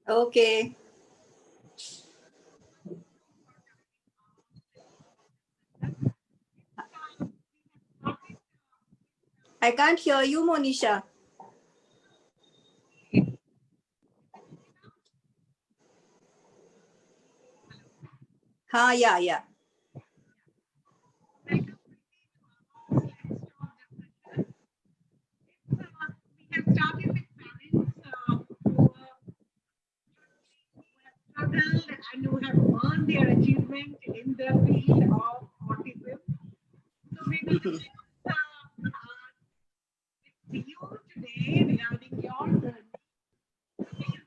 Okay. I can't hear you, Monisha. Ha, yeah, yeah. We have started with parents who have struggled and who have earned their achievement in the field of autism. So we will discuss with you today regarding your journey. Please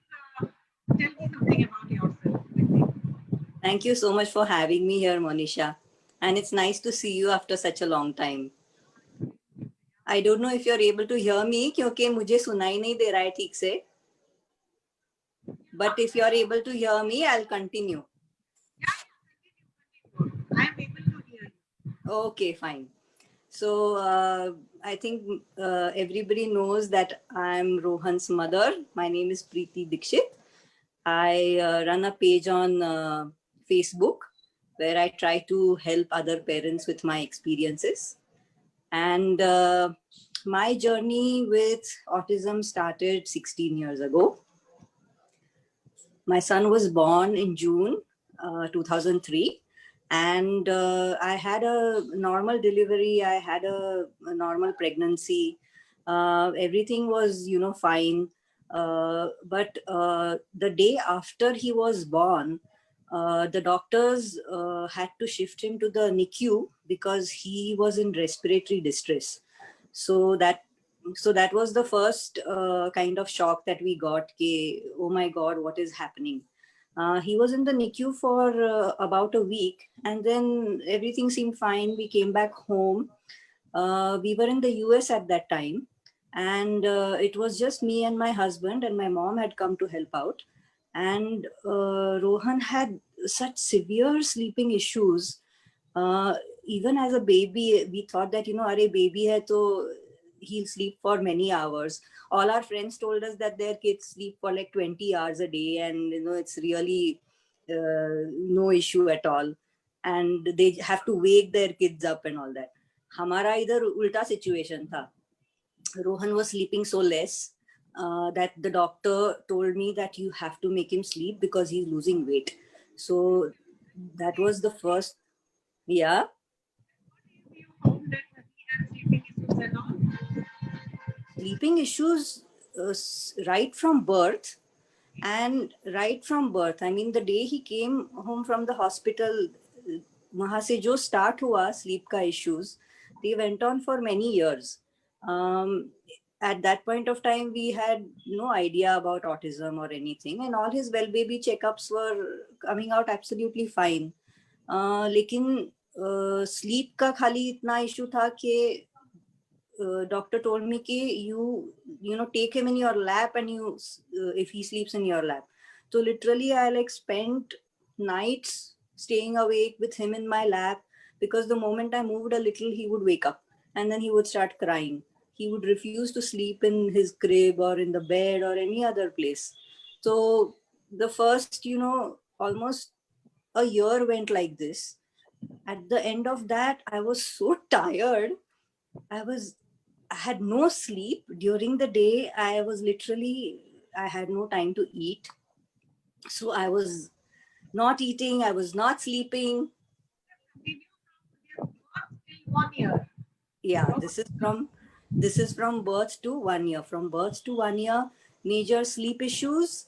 tell me something about yourself. Thank you so much for having me here, Monisha. And it's nice to see you after such a long time. I don't know if you're able to hear me क्योंकि मुझे सुनाई नहीं दे रहा है ठीक से. But if you're able to hear me, I'll continue. I am able to hear you. Okay, fine. So I think everybody knows that I'm Rohan's mother. My name is Preeti Dikshit. I run a page on Facebook where I try to help other parents with my experiences. And my journey with autism started 16 years ago. My son was born in June 2003. And I had a normal delivery. I had a normal pregnancy. Everything was, fine. But the day after he was born, the doctors had to shift him to the NICU because he was in respiratory distress. So that was the first kind of shock that we got. Ke, oh my God, what is happening? He was in the NICU for about a week, and then everything seemed fine. We came back home. We were in the US at that time, and it was just me and my husband, and my mom had come to help out. And Rohan had such severe sleeping issues. Uh, Even as a baby, we thought that, are baby hai to he'll sleep for many hours. All our friends told us that their kids sleep for like 20 hours a day, and it's really no issue at all. And they have to wake their kids up and all that. हमारा इधर उल्टा situation था. Rohan was sleeping so less that the doctor told me that you have to make him sleep because he's losing weight. So that was the first. Yeah. You found that he had sleeping issues and all. Sleeping issues right from birth. And right from birth, I mean, the day he came home from the hospital, वहाँ से जो start हुआ sleep का issues, they went on for many years. Um, at that point of time, we had no idea about autism or anything, and all his well baby checkups were coming out absolutely fine. लेकिन sleep का खाली इतना issue था कि doctor told me कि you know take him in your lap and you if he sleeps in your lap. So literally I like spent nights staying awake with him in my lap because the moment I moved a little he would wake up and then he would start crying. He would refuse to sleep in his crib or in the bed or any other place. So the first almost a year went like this. At the end of that I was so tired. I was I had no sleep during the day. I had no time to eat. So I was not eating, I was not sleeping. Did you from till 1 year? Yeah, this is from birth to 1 year. From birth to 1 year, major sleep issues,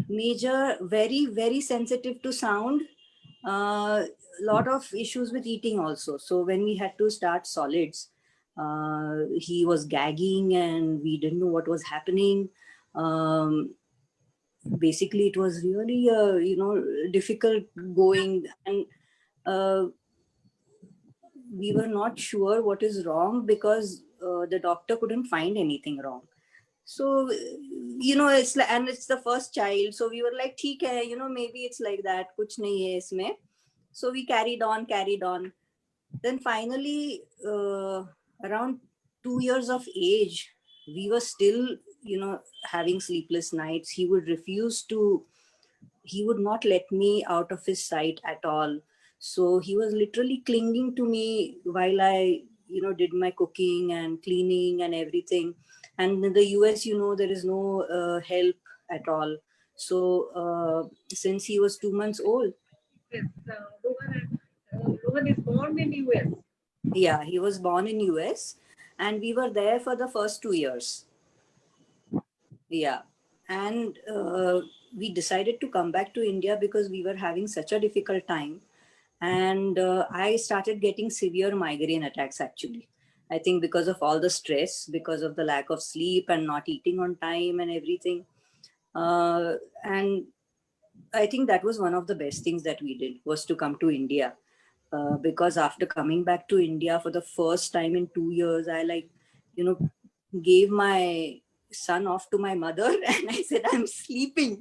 major very, very sensitive to sound, lot of issues with eating also. So when we had to start solids, he was gagging and we didn't know what was happening. Um, Basically, it was really difficult going, and uh, we were not sure what is wrong because the doctor couldn't find anything wrong. So it's like, and it's the first child, so we were like ठीक है, maybe it's like that, कुछ नहीं है इसमें. So we carried on. Then finally, around 2 years of age, we were still having sleepless nights. He would refuse to, he would not let me out of his sight at all. So he was literally clinging to me while I, did my cooking and cleaning and everything. And in the US, there is no help at all. So since he was 2 months old, Yes, Rohan is born in US. yeah, he was born in US, and we were there for the first 2 years. Yeah. And we decided to come back to India because we were having such a difficult time. And I started getting severe migraine attacks actually. I think because of all the stress, because of the lack of sleep and not eating on time and everything. And I think that was one of the best things that we did, was to come to India. Because after coming back to India for the first time in 2 years, I gave my son off to my mother and I said, I'm sleeping.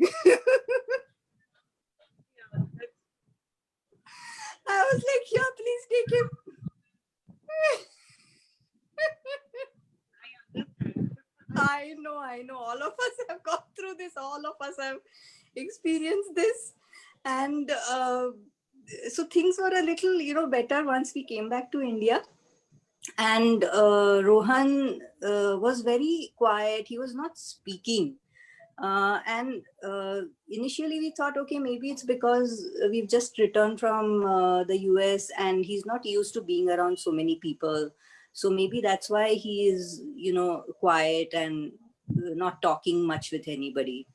I was like, yeah, please take him. I know. All of us have gone through this. All of us have experienced this. And so things were a little, better once we came back to India. And Rohan was very quiet. He was not speaking. And initially we thought, okay, maybe it's because we've just returned from the US and he's not used to being around so many people. So maybe that's why he is, quiet and not talking much with anybody.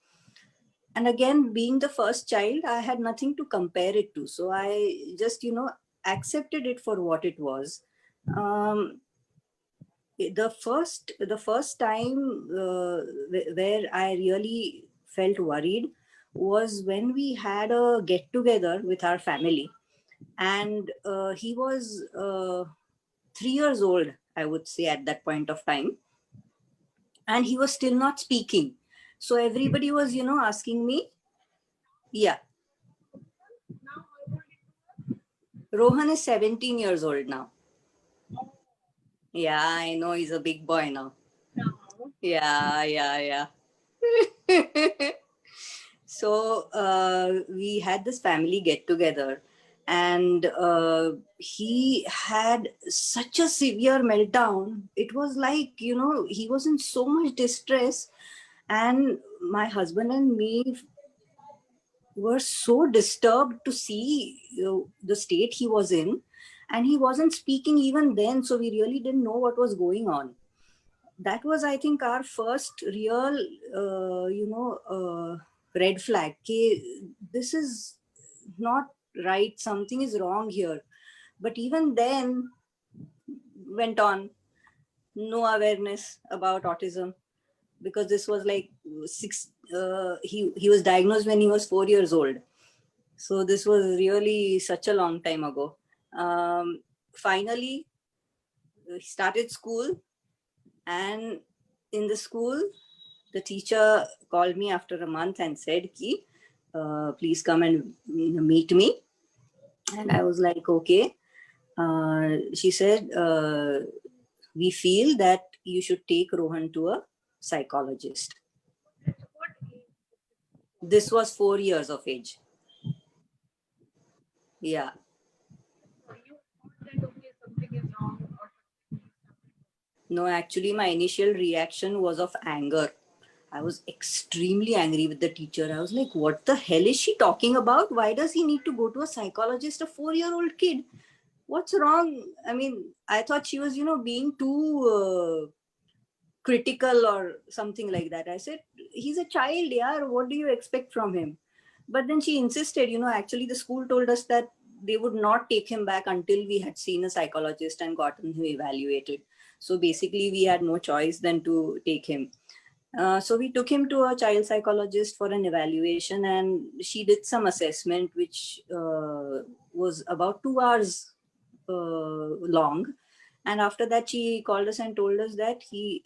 And again, being the first child, I had nothing to compare it to. So I just, accepted it for what it was. The first time where I really felt worried was when we had a get together with our family, and he was 3 years old, I would say, at that point of time, and he was still not speaking. So everybody was, asking me, yeah. Now, how old is Rohan is 17 years old now. Yeah, I know, he's a big boy now. now? Yeah. So we had this family get together, and he had such a severe meltdown. It was like, he was in so much distress, and my husband and me were so disturbed to see the state he was in, and he wasn't speaking even then. So we really didn't know what was going on. That was, I think, our first real red flag. Okay, this is not right, something is wrong here. But even then, went on, no awareness about autism, because this was like he was diagnosed when he was 4 years old. So this was really such a long time ago. Finally he started school, and in the school, the teacher called me after a month and said, Ki, please come and meet me. And I was like, okay. She said, we feel that you should take Rohan to a psychologist. What age? This was 4 years of age. Yeah. So you thought that, okay, something is wrong or something is happening. No, actually, my initial reaction was of anger. I was extremely angry with the teacher. I was like, what the hell is she talking about? Why does he need to go to a psychologist, a 4-year-old kid? What's wrong? I mean, I thought she was, being too critical or something like that. I said, he's a child, yeah. What do you expect from him? But then she insisted, actually, the school told us that they would not take him back until we had seen a psychologist and gotten him evaluated. So basically, we had no choice than to take him. So we took him to a child psychologist for an evaluation, and she did some assessment, which was about 2 hours long. And after that, she called us and told us that she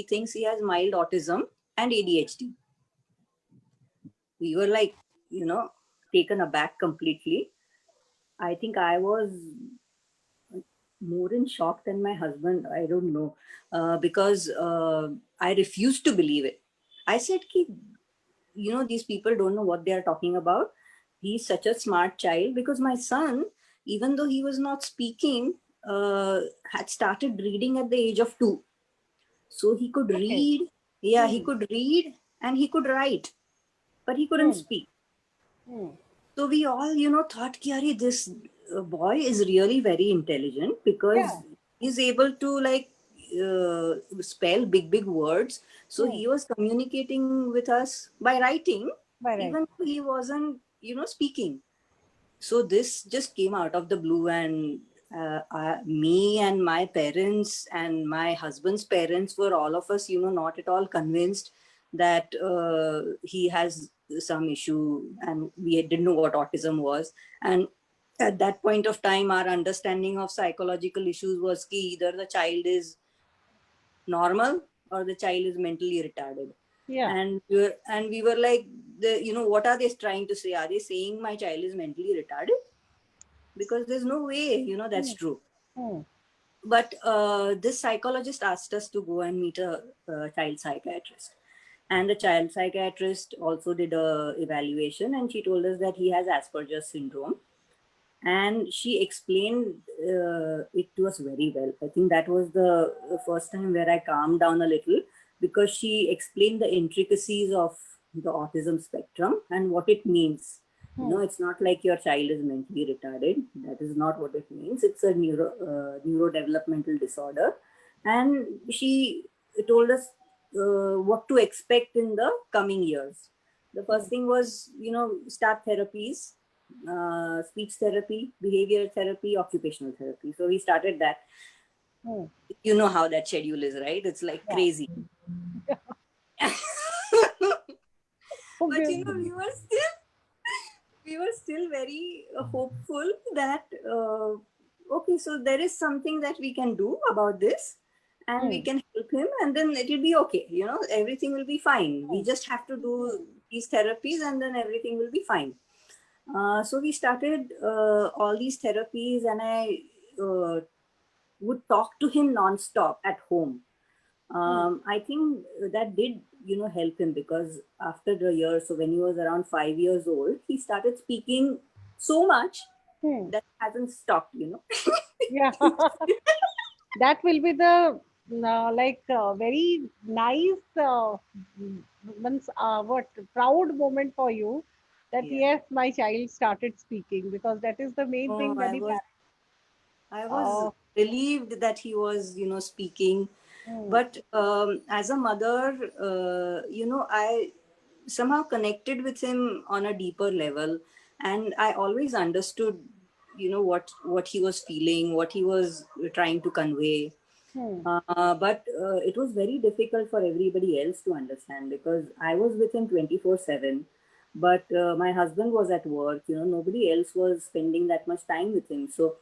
thinks he has mild autism and ADHD. We were like, taken aback completely. I think I was more in shock than my husband. I don't know, because I refused to believe it. I said, ki, these people don't know what they are talking about. He's such a smart child, because my son, even though he was not speaking, had started reading at the age of 2. So he could Okay. read. Yeah, he Hmm. could read and he could write, but he couldn't Hmm. speak. Hmm. So we all, thought, ki, "Arey, this boy is really very intelligent, Yeah. because he's able to like spell big, big words." So Hmm. he was communicating with us by writing, By right. even though he wasn't, speaking. So this just came out of the blue, and me and my parents and my husband's parents were, all of us, not at all convinced that he has some issue, and we didn't know what autism was. And at that point of time, our understanding of psychological issues was ki either the child is normal or the child is mentally retarded. Yeah. And we were like, what are they trying to say? Are they saying my child is mentally retarded? Because there's no way, that's Hmm. true. Hmm. But this psychologist asked us to go and meet a child psychiatrist. And the child psychiatrist also did a evaluation, and she told us that he has Asperger's syndrome. And she explained it to us very well. I think that was the first time where I calmed down a little, because she explained the intricacies of the autism spectrum and what it means. Hmm. It's not like your child is mentally retarded. That is not what it means. It's a neurodevelopmental disorder. And she told us what to expect in the coming years. The Hmm. first thing was, start therapies, speech therapy, behavior therapy, occupational therapy. So we started that. Hmm. You know how that schedule is, right? It's like Yeah. crazy. But Okay. we were still very hopeful that okay, so there is something that we can do about this, and we Hmm. can help him, and then it will be okay. Everything will be fine. We Hmm. just have to do these therapies, and then everything will be fine. So we started all these therapies, and I would talk to him nonstop at home. Hmm. I think that did, help him, because after the year, so when he was around 5 years old, he started speaking so much Hmm. that hasn't stopped. Yeah. That will be the like very nice once what proud moment for you, that Yeah. yes, my child started speaking, because that is the main Oh, thing I many was, parents. I was Uh, relieved that he was, speaking. hmm. But as a mother, I somehow connected with him on a deeper level, and I always understood, what he was feeling, what he was trying to convey. Hmm. But it was very difficult for everybody else to understand, because I was with him 24/7. But my husband was at work, nobody else was spending that much time with him. So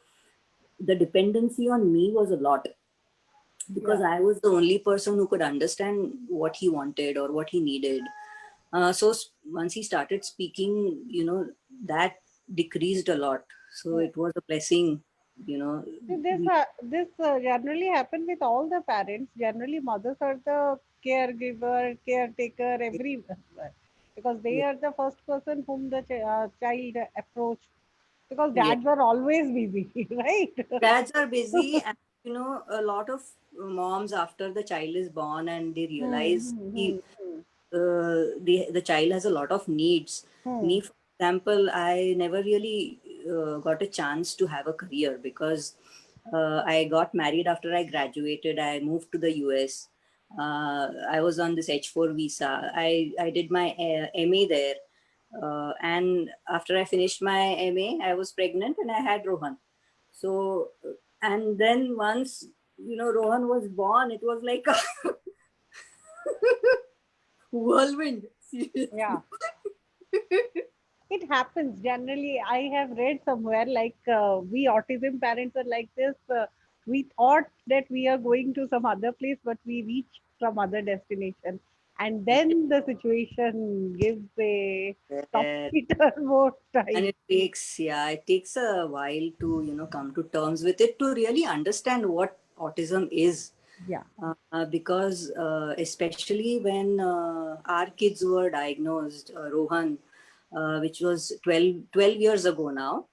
the dependency on me was a lot, because Yeah. I was the only person who could understand what he wanted or what he needed. Once he started speaking, that decreased a lot. So Hmm. it was a blessing, you know. See, this generally happen with all the parents. Generally, mothers are the caregiver, caretaker, everywhere, because they Yeah. are the first person whom the child approach. Because Yeah. dads are always busy, right? Dads are busy, and a lot of moms, after the child is born and they Hmm, realize hmm, hmm, hmm, the child has a lot of needs. hmm. Me, for example, I never really got a chance to have a career, because I got married after I graduated. I moved to the US. I was on this H4 visa. I did my MA there. And after I finished my MA, I was pregnant and I had Rohan. So, and then once, Rohan was born, it was like a whirlwind. Yeah, Seriously. it happens. Generally, I have read somewhere like we autism parents are like this. We thought that we are going to some other place, but we reach some other destination, and then the situation gives a Yeah. topsy turvy And type. it takes a while to, come to terms with it, to really understand what autism is. Yeah. Because especially when our kids were diagnosed, Rohan, which was 12 years ago now,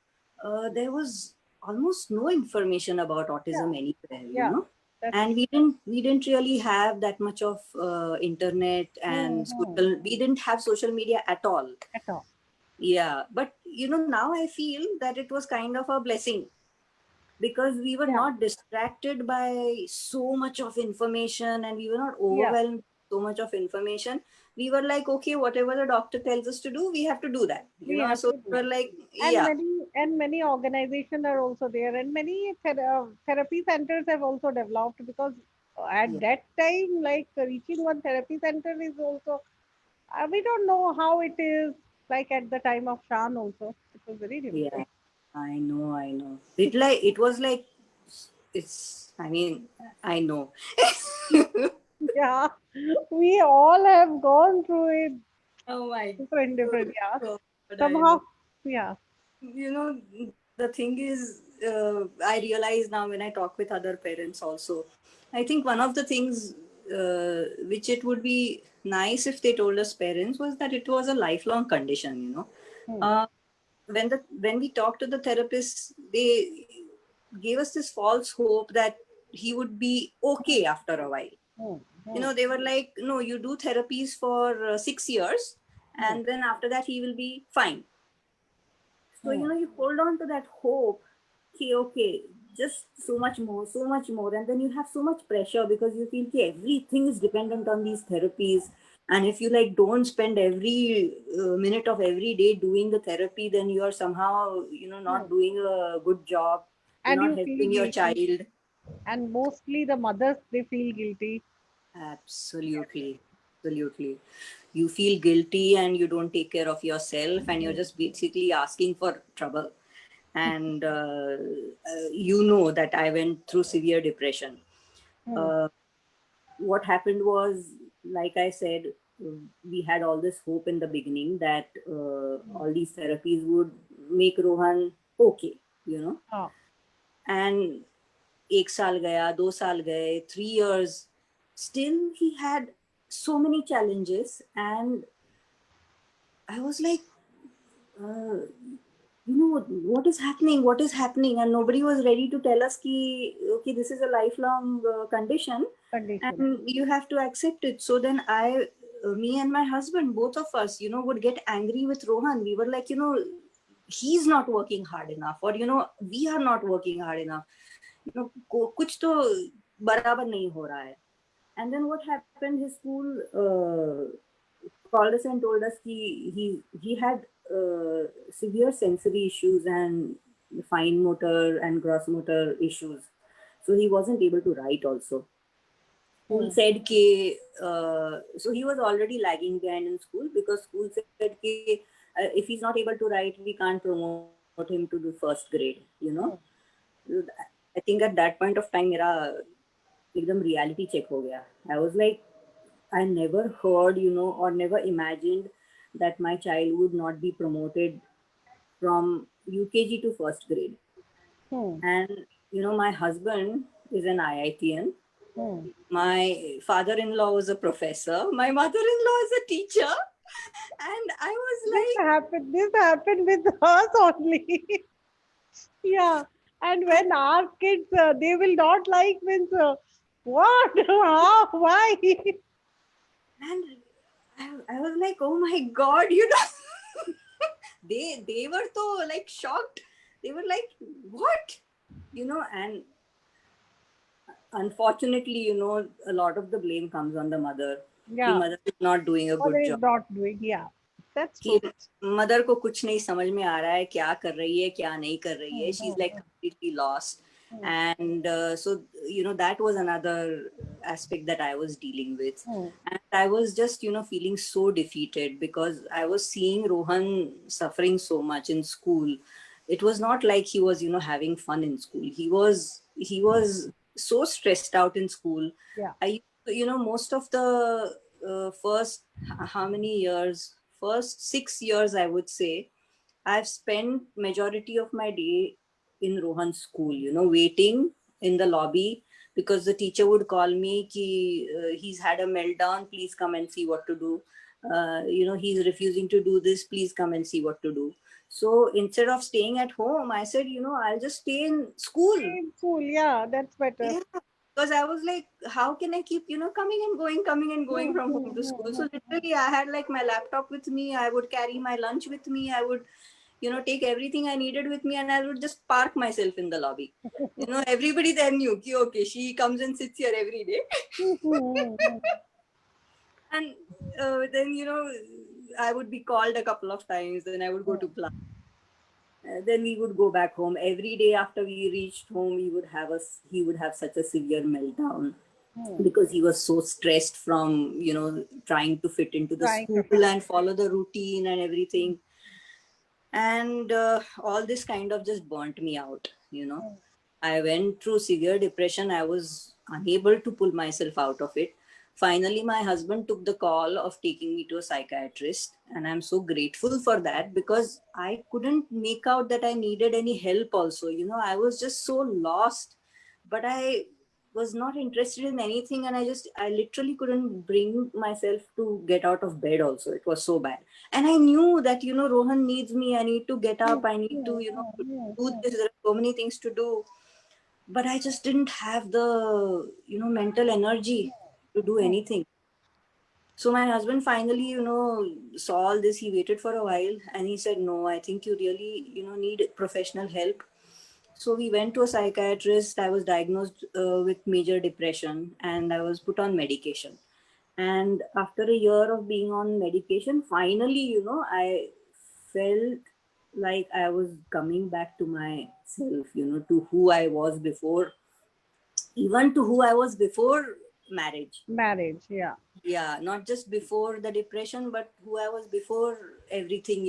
there was almost no information about Yeah. autism anywhere, Yeah. That's and we didn't really have that much of internet and Mhm. we didn't have social media at all. At all. Yeah, but now I feel that it was kind of a blessing because we were Yeah. not distracted by so much of information and we were not Yeah. overwhelmed with so much of information. We were like, okay, whatever the doctor tells us to do, we have to do that, We have so to we do. were like, And yeah, many organizations are also there, and many therapy centers have also developed, because at yeah, that time, like reaching one therapy center is also, we don't know how it is like at the time of Shan also. It was very yeah. difficult. I know. It was like, it's, I mean, I know. Yeah, we all have gone through it, Oh my different, yeah. God, I Somehow, know. yeah. The thing is, I realize now when I talk with other parents also, I think one of the things which it would be nice if they told us parents was that it was a lifelong condition. Hmm. uh, when we talked to the therapists, they gave us this false hope that he would be okay after a while. Hmm. Hmm. They were like, no, you do therapies for 6 years, Hmm. and then after that he will be fine. So, Hmm. you hold on to that hope. Okay, just so much more. And then you have so much pressure because you feel okay, everything is dependent on these therapies. And if you like don't spend every minute of every day doing the therapy, then you are somehow, Hmm. not doing a good job. You're And not you feel helping your guilty, child. and mostly the mothers, they feel guilty. Absolutely. Absolutely. You feel guilty and you don't take care of yourself, and you're Hmm. just basically asking for trouble. And that I went through severe depression. Hmm. Uh, what happened was, like I said, we had all this hope in the beginning that all these therapies would make Rohan okay, you know. Ah. And एक साल गया, 2 साल गए, 3 years, still he had so many challenges, and I was like, uh, what is happening? What is happening? And nobody was ready to tell us ki, okay, this is a lifelong condition, Condition. and you have to accept it. So then me and my husband, both of us, would get angry with Rohan. We were like, he's not working hard enough, or we are not working hard enough. कुछ तो बराबर नहीं हो रहा है. And then what happened? His school called us and told us he had severe sensory issues and fine motor and gross motor issues, so he wasn't able to write also. School Hmm. said कि so he was already lagging behind in school because school said कि if he's not able to write, we can't promote him to the first grade. Hmm. I think at that point of time मेरा एकदम reality check हो गया. I was like, I never heard, or never imagined that my child would not be promoted from UKG to first grade. Hmm. And, my husband is an IITN. Hmm. My father in law was a professor. My mother in law is a teacher. And I was like, This happened with us only. Yeah. And when our kids, they will not like, means, what? How? Why? and I was like, oh my God, they were so like shocked. They were like, what? And unfortunately, a lot of the blame comes on the mother. Ki Yeah. mother is not doing a Mother good is job. not doing. Yeah. That's कि true. Mother को कुछ नहीं समझ में आ रहा है क्या कर रही है क्या नहीं कर रही है Hmm. She Hmm. Is like completely lost. Hmm. And so that was another aspect that I was dealing with, Hmm. and I was just feeling so defeated because I was seeing Rohan suffering so much in school. It was not like he was having fun in school. He was so stressed out in school. Yeah. I most of the first how many years, first 6 years, I would say, I've spent majority of my day in Rohan's school, waiting in the lobby because the teacher would call me ki, he's had a meltdown, please come and see what to do. He's refusing to do this, please come and see what to do. So instead of staying at home, I said, I'll just stay in school. In school, yeah, that's better. Yeah, because I was like, how can I keep, coming and going from home to school? So literally, I had like my laptop with me. I would carry my lunch with me. I would, take everything I needed with me, and I would just park myself in the lobby. Everybody there knew, ki, okay, she comes and sits here every day. And then, I would be called a couple of times. Then I would go to class. Then we would go back home. Every day after we reached home, he would have such a severe meltdown because he was so stressed from, trying to fit into the school and follow the routine and everything. And all this kind of just burnt me out, I went through severe depression. I was unable to pull myself out of it. Finally, my husband took the call of taking me to a psychiatrist, and I'm so grateful for that, because I couldn't make out that I needed any help also. I was just so lost, but I was not interested in anything, and I literally couldn't bring myself to get out of bed also. It was so bad. And I knew that, Rohan needs me. I need to get up. I need to, do this. There are so many things to do. But I just didn't have the, mental energy to do anything. So my husband finally, saw all this. He waited for a while and he said, no, I think you really, need professional help. So we went to a psychiatrist. I was diagnosed with major depression and I was put on medication. And after a year of being on medication, finally, I felt like I was coming back to myself, to who I was before, even to who I was before marriage. Marriage, yeah. Yeah, not just before the depression, but who I was before everything,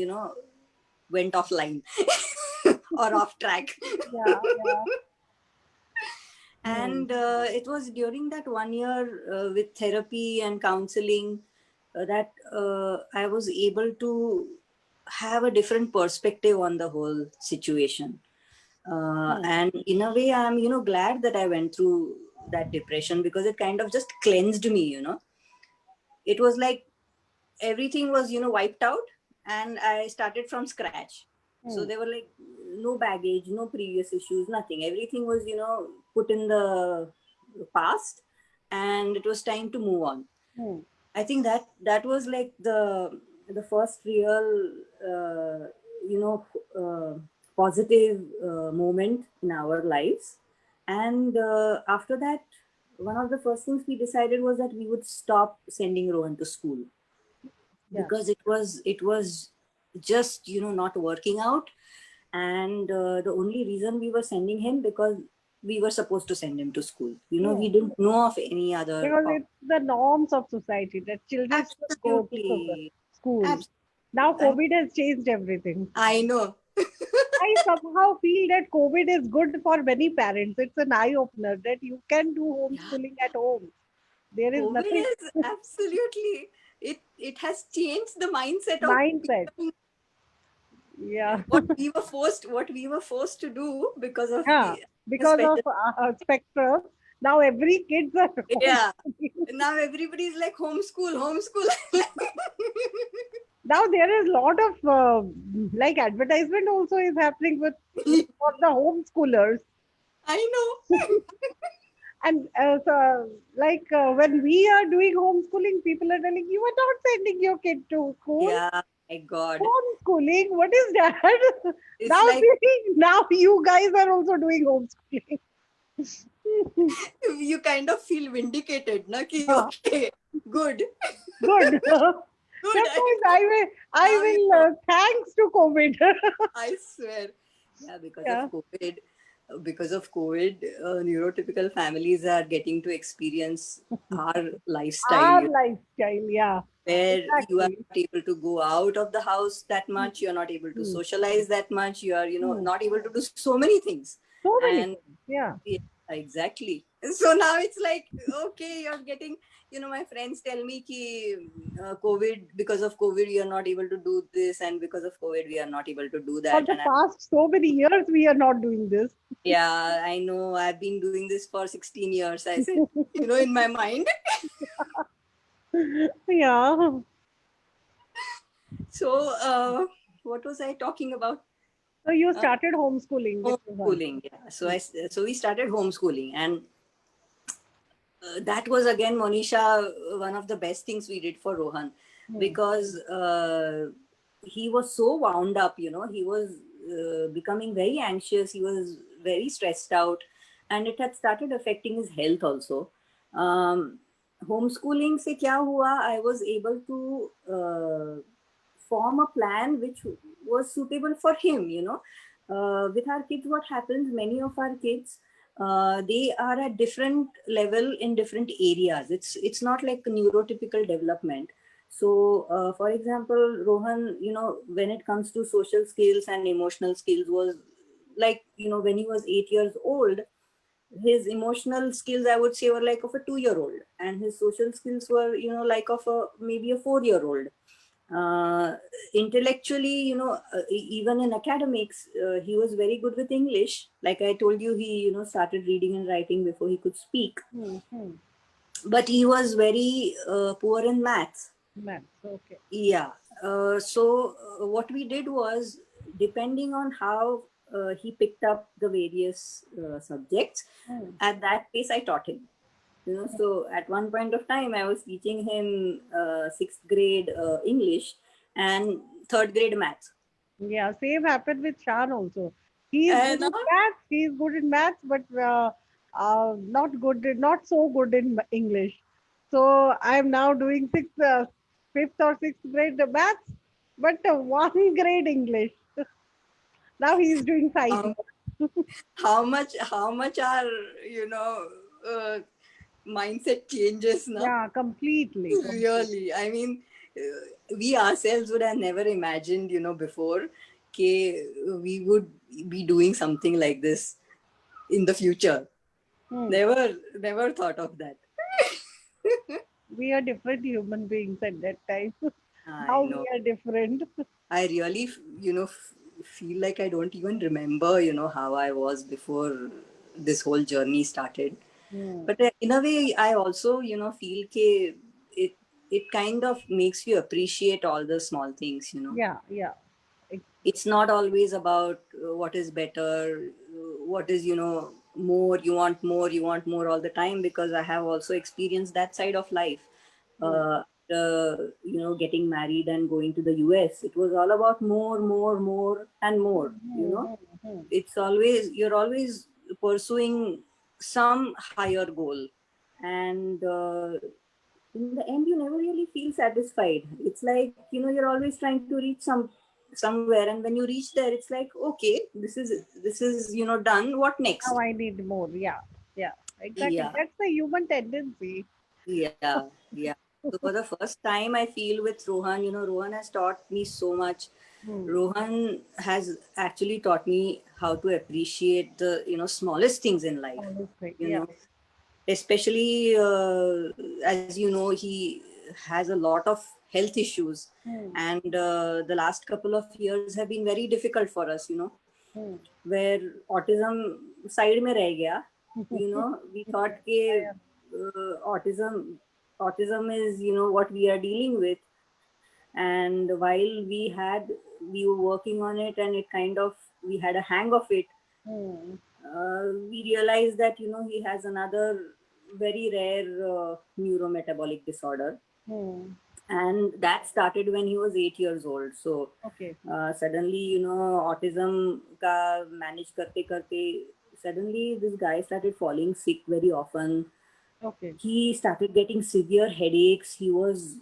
went offline or off track. Yeah. And it was during that 1 year with therapy and counseling that I was able to have a different perspective on the whole situation. And in a way, I'm, glad that I went through that depression, because it kind of just cleansed me, It was like everything was, wiped out, and I started from scratch. So there were like no baggage, no previous issues, nothing. Everything was, put in the past, and it was time to move on. I think that was like the first real, positive moment in our lives. And after that, one of the first things we decided was that we would stop sending Rohan to school, because it was just, not working out. And the only reason we were sending him, because we were supposed to send him to school. We didn't know of any other. Because it's the norms of society that children should go to school. Absolutely. Now COVID has changed everything. I know. I somehow feel that COVID is good for many parents. It's an eye opener that you can do homeschooling at home. There is COVID nothing. is absolutely. It has changed the mindset Mindset. of Yeah. what we were forced to do because of because of spectrum. Now every kids are now everybody's like homeschool. Now there is a lot of like advertisement also is happening with for the homeschoolers. I know. And so like when we are doing homeschooling, people are telling you are not sending your kid to school. Yeah, my God. Homeschooling, what is that? It's now, like, now you guys are also doing homeschooling. you kind of feel vindicated, na? Ki, okay, good. Good. Sometimes I will thanks to COVID. I swear. Yeah, because of COVID, neurotypical families are getting to experience our lifestyle. Our lifestyle, yeah. Where you are not able to go out of the house that much, you are not able to socialize that much, you are, not able to do so many things. So many things, yeah. Exactly. So now it's like, okay, you're getting, my friends tell me ki COVID, because of COVID we are not able to do this, and because of COVID we are not able to do For that. the And past so many years, we are not doing this. yeah, I know, I've been doing this for 16 years, I said, in my mind. Yeah. So what was I talking about? So you uh, started homeschooling with Rohan. Homeschooling, yeah. So we started homeschooling, and that was again, Monisha, one of the best things we did for Rohan, Hmm. because he was so wound up. He was becoming very anxious. He was very stressed out, and it had started affecting his health also. Um, Homeschooling se kya hua? I was able to form a plan which was suitable for him. With our kids, what happens? Many of our kids, they are at different level in different areas. It's not like neurotypical development. So for example, Rohan, when it comes to social skills and emotional skills, was like, when he was 8 years old, his emotional skills, I would say, were like of a 2 year old, and his social skills were, like of a maybe a 4 year old. Intellectually, even in academics, he was very good with English. Like I told you, he started reading and writing before he could speak. Hmm. Hmm. But he was very poor in maths. Maths. Okay. Yeah. So what we did was, depending on how he picked up the various subjects, Hmm. at that pace I taught him. So at one point of time I was teaching him sixth grade English and third grade maths. Yeah, same happened with Shan also. He is good And in maths. He is good in maths, but not good, not so good in English. So I am now doing fifth or sixth grade maths, but one grade English. Now he is doing um, science. how much our uh, mindset changes now. Yeah, completely, completely. Really, I mean, we ourselves would have never imagined, before, okay, we would be doing something like this in the future. Hmm. Never thought of that. We are different human beings at that time. I Now we know. are different. I really, feel like I don't even remember, how I was before this whole journey started. Hmm. But in a way, I also, feel it it kind of makes you appreciate all the small things. Yeah, yeah. Ex- It's not always about what is better, what is, more. You want more all the time, because I have also experienced that side of life. Hmm. Getting married and going to the US, it was all about more, more, more, and more. Hmm. Hmm. Hmm. It's always, you're always pursuing some higher goal, and in the end you never really feel satisfied. It's like, you're always trying to reach somewhere, and when you reach there, it's like, okay, this is done. What Now next? I need more. Yeah, yeah, exactly. Yeah, That's the human tendency. yeah. So for the first time, I feel with Rohan, Rohan has taught me so much. Hmm. Rohan has actually taught me how to appreciate the smallest things in life. Honestly, You yeah. know, especially as you know, he has a lot of health issues, Hmm. and the last couple of years have been very difficult for us. Hmm. Where autism side mein reh gaya. We thought Yeah. autism is what we are dealing with, and while we were working on it, and it kind of, we had a hang of it. Hmm. We realized that he has another very rare neurometabolic disorder, Hmm. and that started when he was 8 years old. So Okay. suddenly, autism ka manage karte karte, suddenly this guy started falling sick very often. Okay. He started getting severe headaches. He was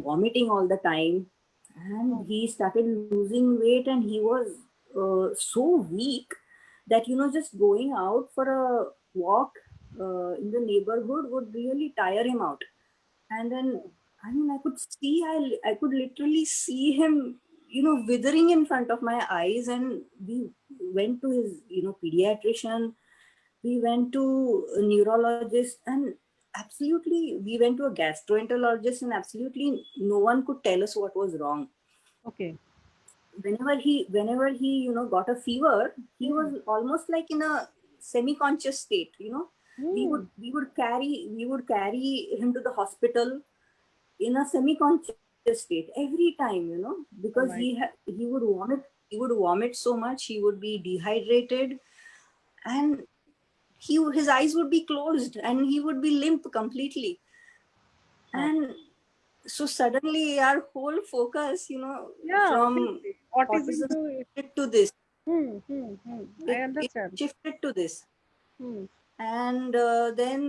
vomiting all the time, Hmm. and he started losing weight, and he was so weak that just going out for a walk in the neighborhood would really tire him out. And then, I mean, I could literally see him withering in front of my eyes. And we went to his pediatrician, we went to a neurologist, and absolutely we went to a gastroenterologist, and absolutely no one could tell us what was wrong. Okay. Whenever he got a fever, he Hmm. was almost like in a semi-conscious state. we would Hmm. we would carry him to the hospital in a semi-conscious state every time, Oh because my. he would vomit so much, he would be dehydrated, and his eyes would be closed, and he would be limp completely. Oh. And so suddenly our whole focus, Yeah, from obviously. Autism autism too. shifted to this. I It understand. shifted to this. Hmm. And then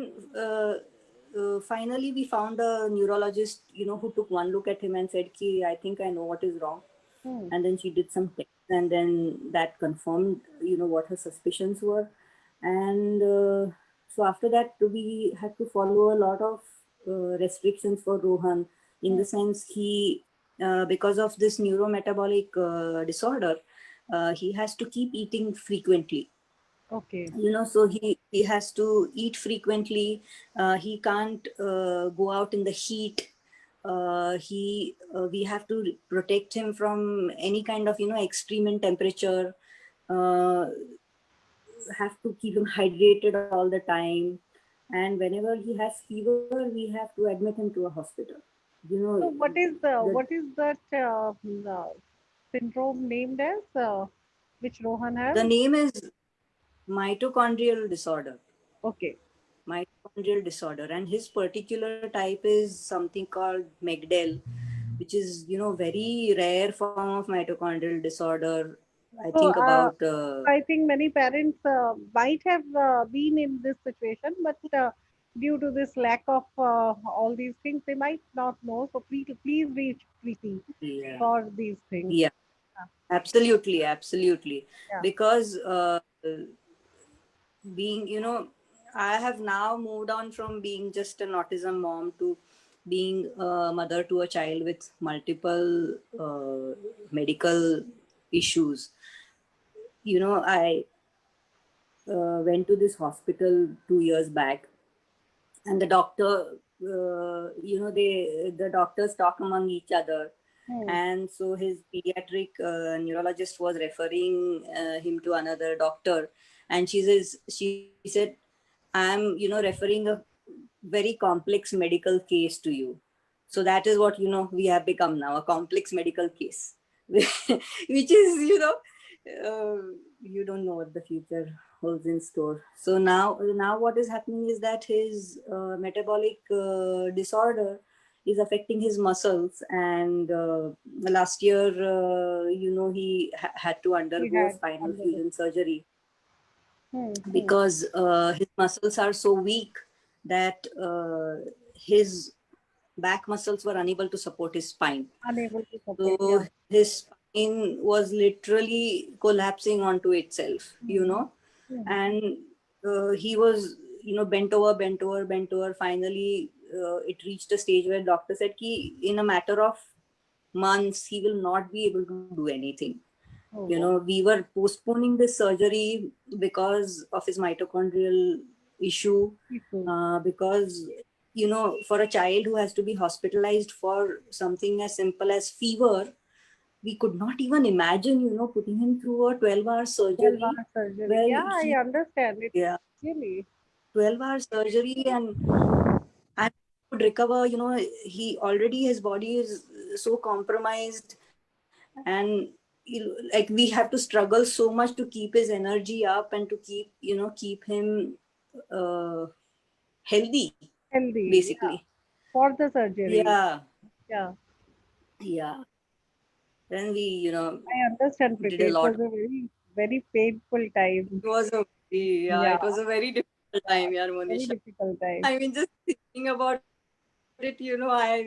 finally we found a neurologist, who took one look at him and said, "Ki, I think I know what is wrong." Hmm. And then she did some tests, and then that confirmed, what her suspicions were. And so after that, we had to follow a lot of restrictions for Rohan, in Hmm. the sense because of this neurometabolic disorder, he has to keep eating frequently. Okay. So he has to eat frequently. He can't go out in the heat. He We have to protect him from any kind of extreme in temperature. uh, have to keep him hydrated all the time, and whenever he has fever, we have to admit him to a hospital. you know So the what is that syndrome named as which Rohan has? the name is mitochondrial disorder. Okay. And his particular type is something called Megdel, which is very rare form of mitochondrial disorder. I So think about I think many parents might have been in this situation, but due to this lack of all these things, they might not know. So please reach Preeti yeah, for these things. yeah, absolutely, Yeah. because being I have now moved on from being just an autism mom to being a mother to a child with multiple medical issues. I went to this hospital 2 years back, and the doctor, the doctors talk among each other, Hmm. and so his pediatric neurologist was referring him to another doctor, and she said, "I'm referring a very complex medical case to you." So that is what we have become now, a complex medical case, which is you don't know what the future holds in store. So now what is happening is that his metabolic disorder is affecting his muscles, and last year he had to He undergo a had spinal under the. fusion surgery, Hmm. Hmm. because his muscles are so weak that his back muscles were unable to support his spine. Unable to support. So Yeah. his spine was literally collapsing onto itself, Hmm. Hmm. and he was, bent over, bent over, bent over. Finally, it reached a stage where doctor said, "Ki in a matter of months, he will not be able to do anything." Oh God. We were postponing this surgery because of his mitochondrial issue, People. because for a child who has to be hospitalized for something as simple as fever, we could not even imagine putting him through a 12-hour 12-hour surgery surgery. where Yeah, I he understand. It's yeah, really. 12-hour surgery, and would recover. He already, his body is so compromised, and like we have to struggle so much to keep his energy up, and to keep him uh, healthy, Healthy, yeah, basically. for the surgery. Yeah, Yeah, yeah. Then we I understand, did a Preeti. It lot. was a very painful time. It was a yeah, Yeah, it was a very difficult time, yeah, very Monisha. difficult time. I mean, just thinking about it, I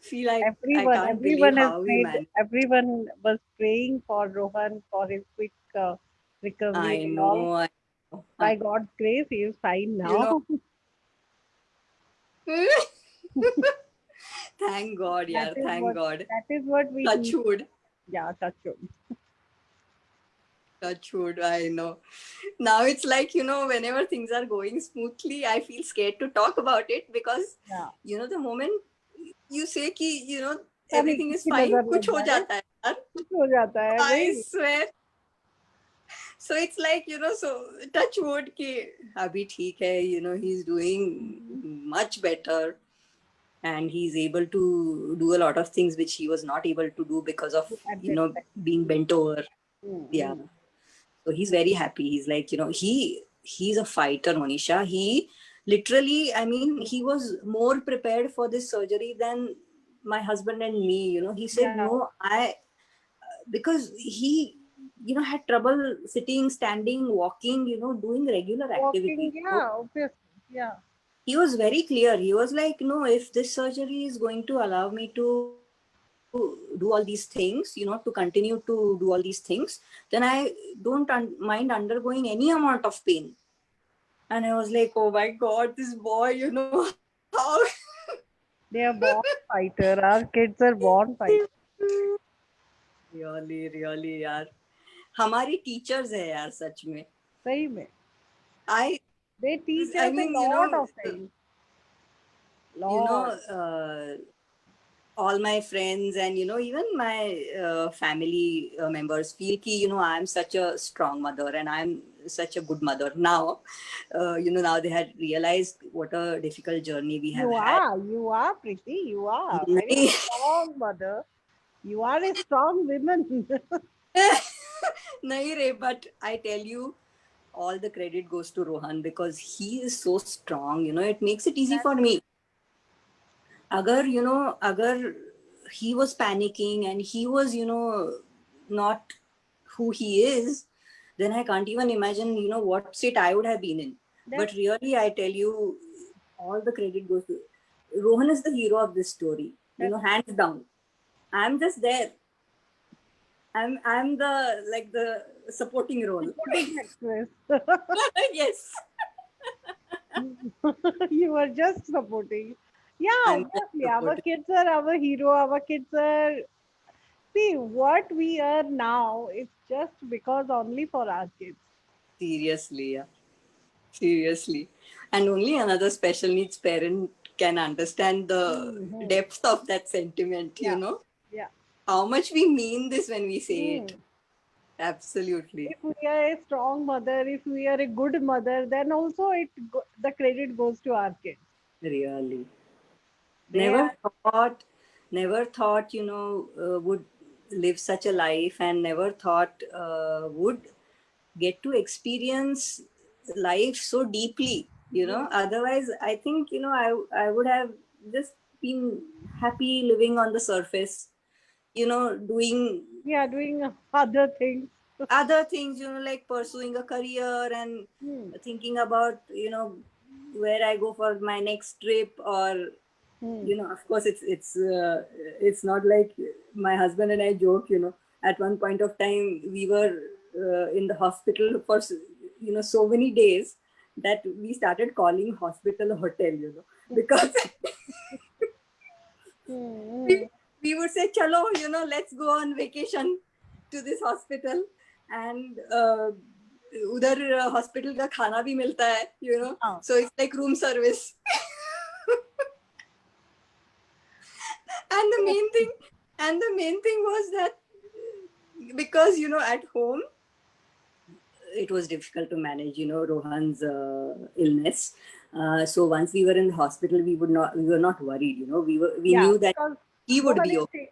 feel like I Everyone, can't believe everyone has how we made, managed. everyone was praying for Rohan for his quick recovery I and all. know, I know. By God's grace, he is fine You know, now. thank God, That yeah, is thank what God. that is what we Touch need. wood, Yeah, touch wood. touch wood, I know. Now it's like, whenever things are going smoothly, I feel scared to talk about it because, Yeah. the moment you say कि, कभी everything is किसकी fine, नजर कुछ लग हो जाए, जाता है यार. कुछ हो जाता है I भाई. swear. So it's like, so touch wood कि अभी ठीक है, he's doing much better and he's able to do a lot of things which he was not able to do because of, At that time. being bent over. Yeah. Mm. So he's very happy. He's like, he's a fighter, Monisha. He literally, I mean, he was more prepared for this surgery than my husband and me. He said, Yeah. no, because he, had trouble sitting, standing, walking, doing regular Walking, activities. So yeah, obviously. Yeah. he was very clear. He was like, no, if this surgery is going to allow me to do all these things, to continue to do all these things, then I don't mind undergoing any amount of pain. And I was like, oh my God, this boy, how. They are born fighter. Our kids are born fighter. Really, really, यार. हमारी teachers है यार सच में. सही में. I They teach I us a mean, lot of things. Lot. All my friends and even my family members feel ki I'm such a strong mother and I'm such a good mother now. Now they had realized what a difficult journey we have had. You are pretty. You are very नहीं strong mother. You are a strong woman. नहीं रे, but I tell you, all the credit goes to Rohan because he is so strong. It makes it easy for me. Agar he was panicking and he was, not who he is, then I can't even imagine, what state I would have been in. But really, I tell you, all the credit goes to Rohan is the hero of this story, hands down. I'm just there. I'm the supporting role. Supporting actress. Yes. You are just supporting. Yeah, I'm just obviously. Our supporting. kids are our hero. Our kids are. See, what we are now is just because only for our kids. Seriously, yeah. Seriously. And only another special needs parent can understand the depth of that sentiment, Yeah. Yeah. How much we mean this when we say it. Mm. Absolutely. If we are a strong mother, if we are a good mother, then also the credit goes to our kids. Really. They Never thought, would live such a life and never thought would get to experience life so deeply, Otherwise, I think, I would have just been happy living on the surface, doing doing other things. other things, like pursuing a career and thinking about, where I go for my next trip or of course it's not like my husband and I joke, at one point of time we were in the hospital for so many days that we started calling hospital a hotel, because we would say chalo, let's go on vacation to this hospital and उधर hospital का खाना भी मिलता है, so it's like room service. And the main thing was that because at home it was difficult to manage Rohan's illness, so once we were in the hospital we were not worried, we knew that he would be okay.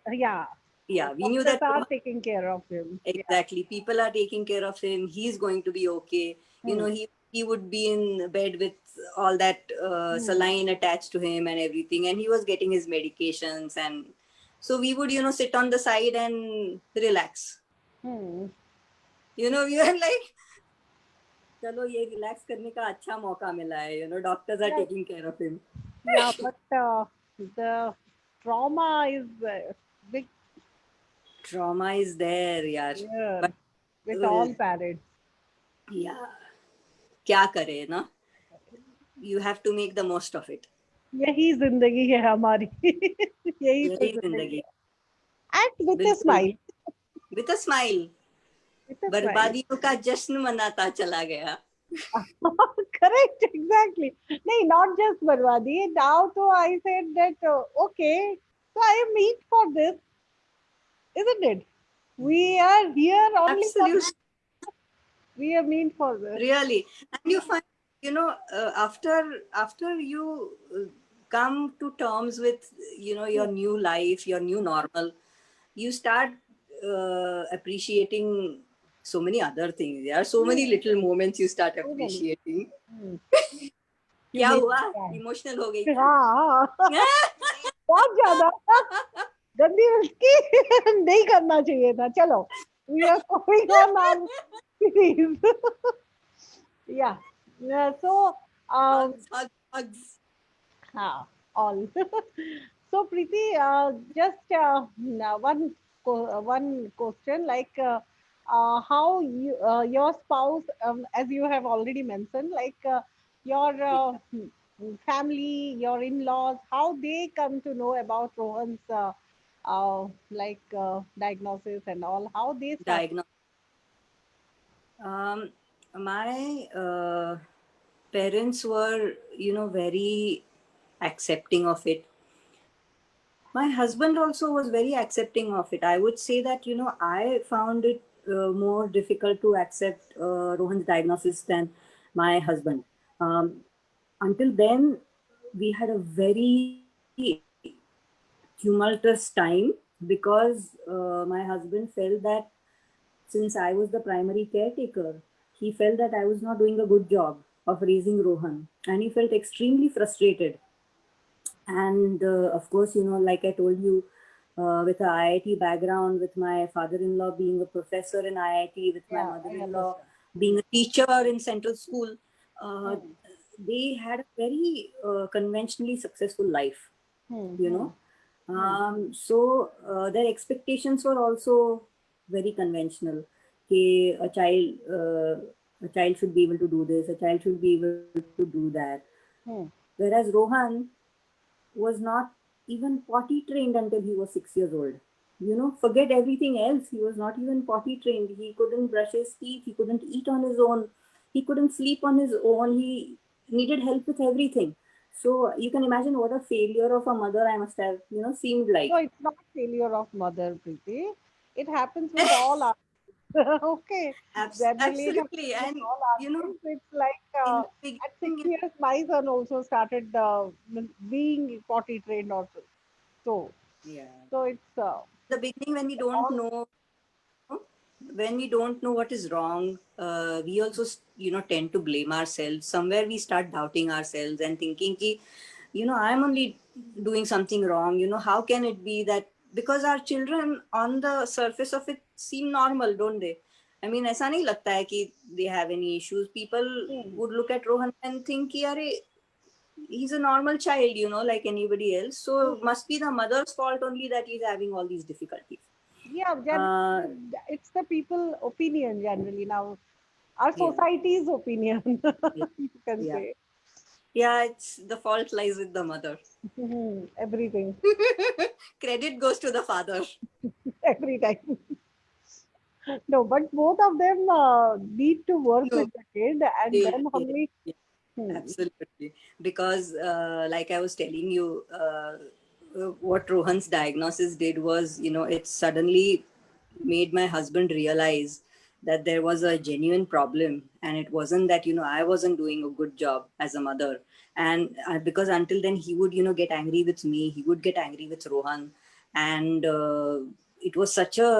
We knew that are taking care of him. Exactly. People are taking care of him. He's going to be okay. He would be in bed with all that saline attached to him and everything, and he was getting his medications, and so we would sit on the side and relax. We were like, चलो ये relax करने का अच्छा मौका मिला है, doctors are taking care of him. Yeah, but the trauma is big. Trauma is there, yaar. Yeah, But, with all parents. Yeah. क्या करे ना? You have to make the most of it. यही जिंदगी है हमारी. यही तो जिंदगी. And with a smile. With a smile. It is nice. बर्बादियों का जश्न मनाता चला गया. Correct, exactly. No, not just Barwadi. Now, so I said that, okay, so I am meant for this, isn't it? We are here only for Absolutely. this. We are meant for this. Really. And you find, after you come to terms with, your new life, your new normal, you start appreciating so many other things. There are so many little moments you start So many. appreciating. Hmm. क्या You हुआ? make it. Emotional हो गई. हाँ, बहुत ज्यादा गंदी उसकी नहीं करना चाहिए था. चलो, we are going on our series. Yeah. So, Hugs, hugs, hugs. all. So, Preeti, just now one question, like how your spouse, as you have already mentioned, like your family, your in-laws, how they come to know about Rohan's diagnosis and all, how they start. Diagnosis. My parents were, very accepting of it. My husband also was very accepting of it. I would say that, I found it more difficult to accept Rohan's diagnosis than my husband. Until then, we had a very tumultuous time because my husband felt that since I was the primary caretaker, he felt that I was not doing a good job of raising Rohan, and he felt extremely frustrated. And of course, like I told you, with a IIT background, with my father-in-law being a professor in IIT, with my Yeah, I mother-in-law understand. being a teacher in Central School, Hmm. they had a very conventionally successful life, Hmm. you know. So their expectations were also very conventional. Okay, a child should be able to do this, a child should be able to do that. Hmm. Whereas Rohan was not even potty trained until he was 6 years old. Forget everything else. He was not even potty trained. He couldn't brush his teeth. He couldn't eat on his own. He couldn't sleep on his own. He needed help with everything. So you can imagine what a failure of a mother I must have, seemed No, like. it's not failure of mother, Preeti. It happens with all our okay. Generally, it happens Absolutely. with And, all our you know, kids. It's like in the at six beginning, years, my son also started being potty trained also. So, yeah. so it's The beginning all. when we don't know what is wrong, we also tend to blame ourselves. Somewhere we start doubting ourselves and thinking ki, I'm only doing something wrong. How can it be that, because our children on the surface of it seem normal, don't they? I mean, ऐसा नहीं लगता है कि they have any issues. People Hmm. would look at Rohan and think कि अरे, he's a normal child, like anybody else, so must be the mother's fault only that he's having all these difficulties. Yeah, uh, generally, it's the people opinion generally now. Our yeah. society's opinion, Yeah, you can yeah, say. yeah. It's the fault lies with the mother. Everything, Credit goes to the father. every time. No, but both of them need to work No, with the kid and they, then they, only. yeah, Hmm. absolutely. Because, like I was telling you, what Rohan's diagnosis did was, it suddenly made my husband realize that there was a genuine problem, and it wasn't that I wasn't doing a good job as a mother. And because until then he would get angry with me, he would get angry with Rohan, and it was such a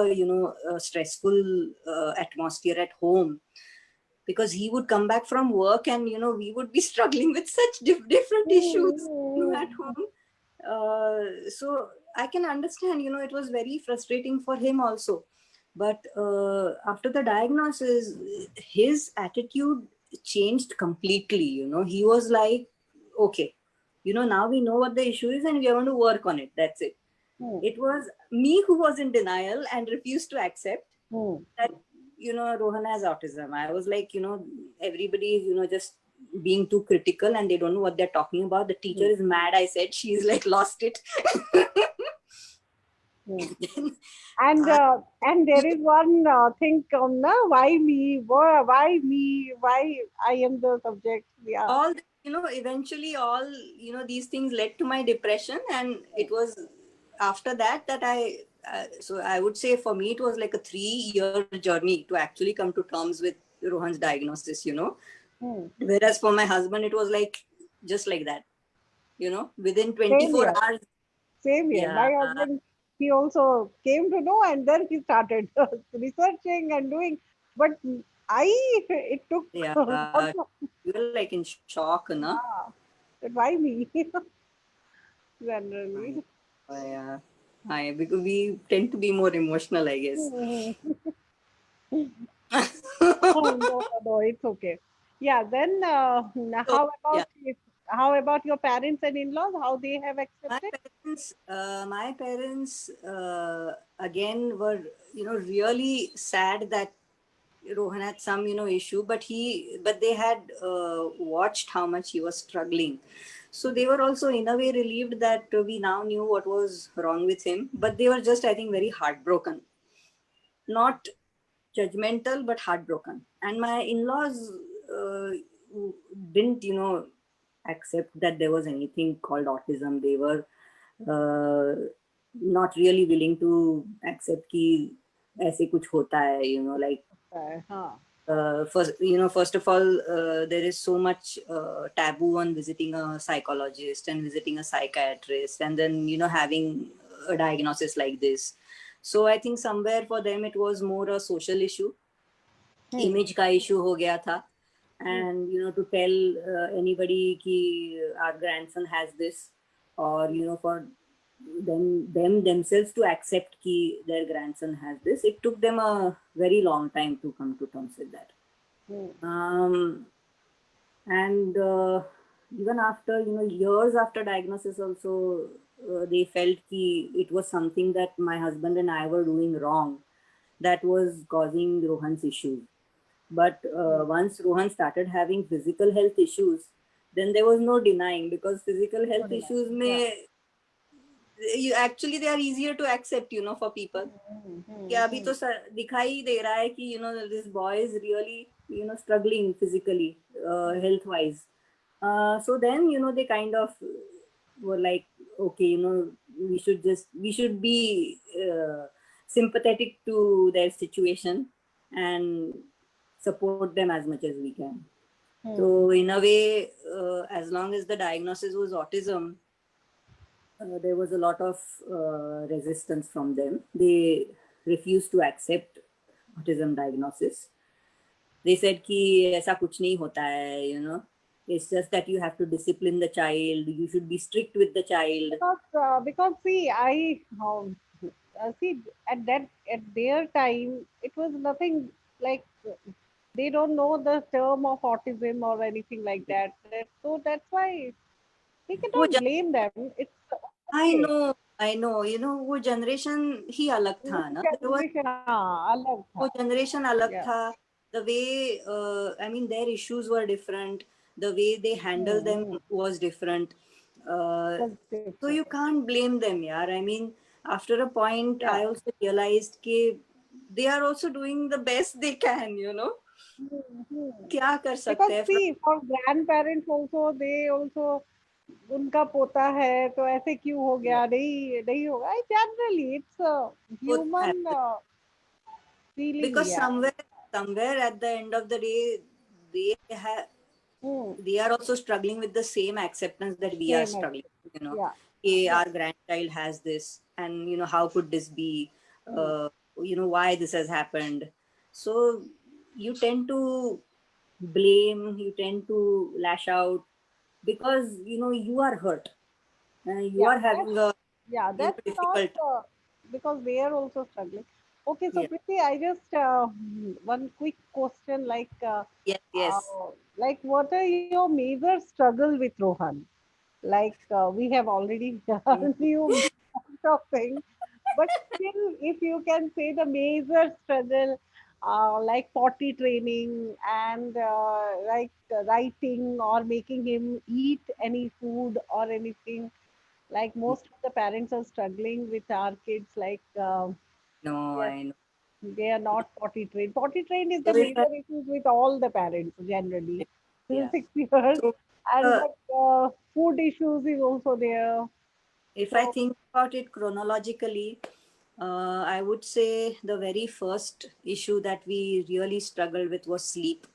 a stressful atmosphere at home, because he would come back from work and we would be struggling with such different issues at home. So I can understand, it was very frustrating for him also. But after the diagnosis, his attitude changed completely. He was like, okay, now we know what the issue is and we are going to work on it. That's it. Hmm. It was me who was in denial and refused to accept Hmm. that Rohan has autism. I was like, everybody is just being too critical and they don't know what they're talking about. The teacher is mad, I said. She's like lost it. Hmm. Then And I, there is one thing, na, why me? Why me? Why I am the subject? Yeah. all eventually all these things led to my depression, and it was after that that so I would say for me it was like a 3-year journey to actually come to terms with Rohan's diagnosis. Hmm. Whereas for my husband it was like just like that, within Same 24 here. hours. Same here. Yeah, My husband, he also came to know, and then he started researching and doing. But I, it took yeah, lots of, you were like in shock, na? yeah. But why me? Generally. Yeah, because we tend to be more emotional, I guess. Hmm. Oh, no, no, no, it's okay. Yeah. Then, So yeah, how about your parents and in-laws? How they have my accepted? parents again were really sad that Rohan had some issue, but they had watched how much he was struggling, so they were also in a way relieved that we now knew what was wrong with him. But they were just, I think, very heartbroken, not judgmental but heartbroken. And my in-laws uh, didn't accept that there was anything called autism. They were not really willing to accept कि ऐसे कुछ होता है, like Huh. first of all, there is so much taboo on visiting a psychologist and visiting a psychiatrist, and then having a diagnosis like this. So I think somewhere for them it was more a social issue, Hmm. image का issue हो गया था. Hmm. And to tell anybody कि our grandson has this, or for them themselves to accept कि their grandson has this, it took them a very long time to come to terms with that. Hmm. And even after years after diagnosis also, they felt कि it was something that my husband and I were doing wrong that was causing Rohan's issues. But Hmm. once Rohan started having physical health issues, then there was no denying, because physical Good health enough. issues Yeah. may you actually they are easier to accept, for people. Hmm. कि Hmm. अभी Hmm. तो दिखाई ही दे रहा है कि this boy is really struggling physically, health wise. So then they kind of were like, okay, we should be sympathetic to their situation and support them as much as we can. Hmm. So in a way, as long as the diagnosis was autism, there was a lot of resistance from them. They refused to accept autism diagnosis. They said कि ऐसा कुछ नहीं होता है. It's just that you have to discipline the child. You should be strict with the child. Because see, see at their time it was nothing like they don't know the term of autism or anything like that. So that's why we वो cannot blame them. It's I okay. know, I know. वो generation ही अलग वो था ना. There was generation हाँ अलग वो था. generation अलग Yeah. था. The way, I mean, their issues were different. The way they handle Hmm. them Hmm. was different. Uh, Was so different. you can't blame them, yaar. I mean, after a point, Yeah. I also realized कि they are also doing the best they can. Hmm. Hmm. क्या कर Because सकते हैं see, for grandparents also, they also उनका पोता है तो ऐसे क्यों हो yeah, गया नहीं नहीं होगा generally it's both human happen. Feeling Because या somewhere at the end of the day, they have hmm they are also struggling with the same acceptance that we are same struggling. You know, या Our या grandchild has this, and how could this be? Uh, why this has happened. So you tend to blame, you tend to lash out, because you are hurt, you yeah are having a that's not difficult. because they are also struggling. Okay, so Yeah. Priti, I just one quick question Yes. uh, Yes. what are your major struggle with Rohan? We have already Mm. knew lot of things, but still, if you can say the major struggle, like potty training and writing or making him eat any food or anything, Like most of the parents are struggling with our kids. Like No, yes, I know. they are not potty trained. Potty trained is the So if I, major issue with all the parents generally till yeah. 6 years, So and uh, but food issues is also there. if I So think about it chronologically, I would say the very first issue that we really struggled with was sleep,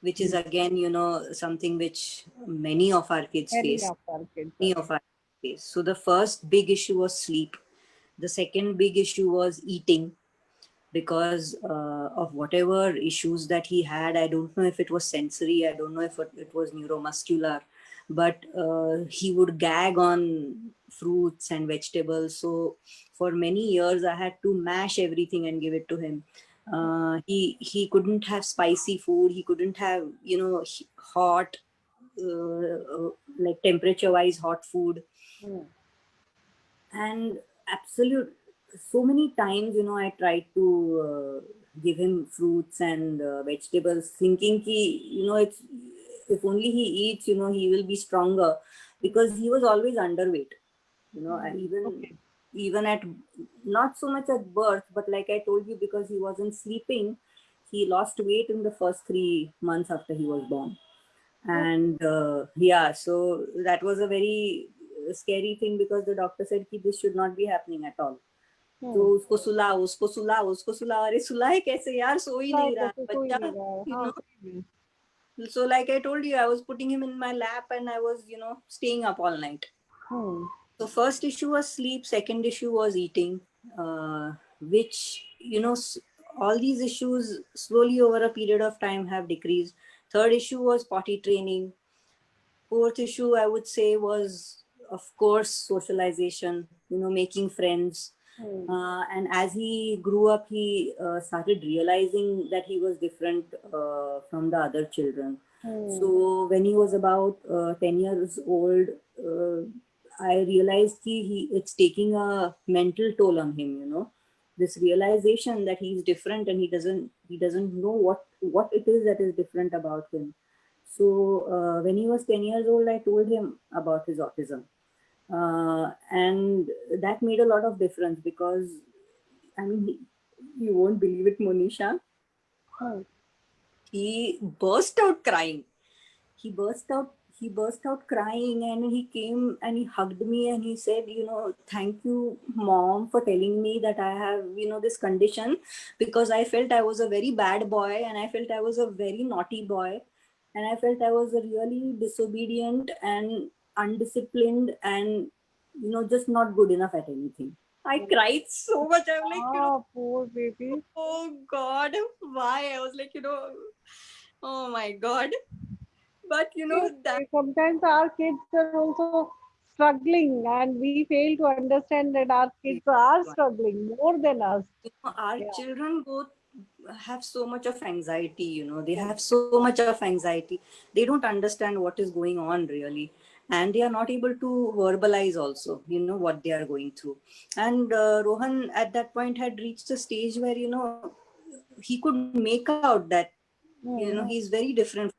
which is again, something which many of our kids many face. of our kids are Many of our kids face. So the first big issue was sleep. The second big issue was eating because of whatever issues that he had. I don't know if it was sensory, I don't know if it was neuromuscular, but he would gag on fruits and vegetables. So for many years, I had to mash everything and give it to him. He couldn't have spicy food. He couldn't have hot, like temperature wise hot food. Hmm. And absolute, so many times I tried to give him fruits and vegetables, thinking it's, if only he eats, he will be stronger, because he was always underweight. And even Okay. even at, not so much at birth, but like I told you, because he wasn't sleeping, he lost weight in the first 3 months after he was born. And yeah, so that was a very scary thing, because the doctor said कि this should not be happening at all. तो Hmm. उसको सुला, अरे सुलाए कैसे यार, सो ही नहीं Like रहा ऐसे कोई नहीं बच्चा, रहा है you हाँ know. सही में So like I told you, I was putting him in my lap and I was staying up all night. hmm. So first issue was sleep, second issue was eating, which all these issues slowly over a period of time have decreased. Third issue was potty training. Fourth issue, I would say, was, of course, socialization, making friends. Hmm. And as he grew up, he started realizing that he was different from the other children. Hmm. So when he was about 10 years old, I realized it's taking a mental toll on him, this realization that he's different, and he doesn't know what it is that is different about him. So when he was 10 years old, I told him about his autism. And that made a lot of difference, because, I mean, you won't believe it, Monisha. Hmm. He burst out crying. He burst out crying, and he came and he hugged me and he said, thank you, mom, for telling me that I have, this condition, because I felt I was a very bad boy, and I felt I was a very naughty boy, and I felt I was a really disobedient and undisciplined, and just not good enough at anything. I cried so much. I'm like, Ah, poor baby. oh God, why? I was like, oh my God. But that, Sometimes our kids are also struggling, and we fail to understand that our kids are struggling more than us. our Yeah. children both have so much of anxiety, they have so much of anxiety. They don't understand what is going on really. And they are not able to verbalize also, what they are going through. And Rohan at that point had reached a stage where, he could make out that, Hmm. he's very different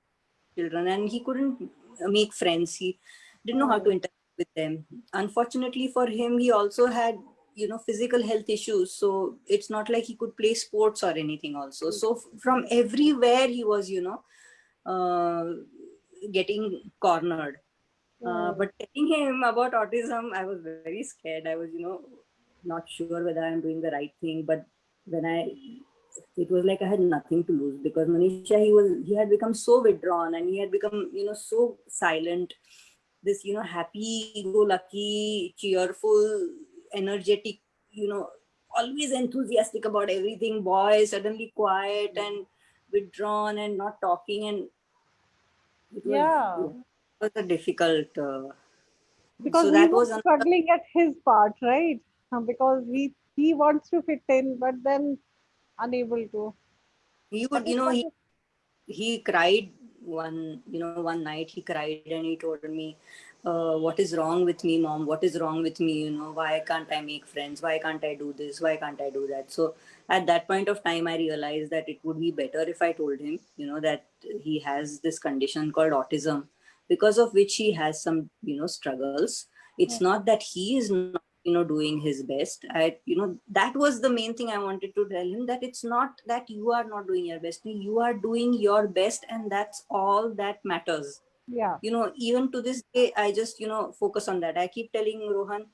children, and he couldn't make friends. He didn't know how to Hmm. interact with them. Unfortunately for him, he also had physical health issues, so it's not like he could play sports or anything also. So from everywhere he was uh, getting cornered. Hmm. But telling him about autism, I was very scared. I was not sure whether I'm doing the right thing. But when it was like I had nothing to lose, because Manisha, he had become so withdrawn, and he had become so silent. This happy-go-lucky, cheerful, energetic, you know always enthusiastic about everything boy, suddenly quiet and withdrawn and not talking, and it was Yeah, yeah, it was a difficult. because So he that was was another. struggling at his part, right? Because he wants to fit in, but then unable to. He That would, is what. he cried one night. He cried and he told me, what is wrong with me, mom? What is wrong with me? Why can't I make friends? Why can't I do this? Why can't I do that? So at that point of time, I realized that it would be better if I told him, that he has this condition called autism, because of which he has some struggles. It's not that he is not, doing his best. That was the main thing I wanted to tell him, that it's not that you are not doing your best. You are doing your best, and that's all that matters. Yeah. Even to this day, I just, focus on that. I keep telling Rohan,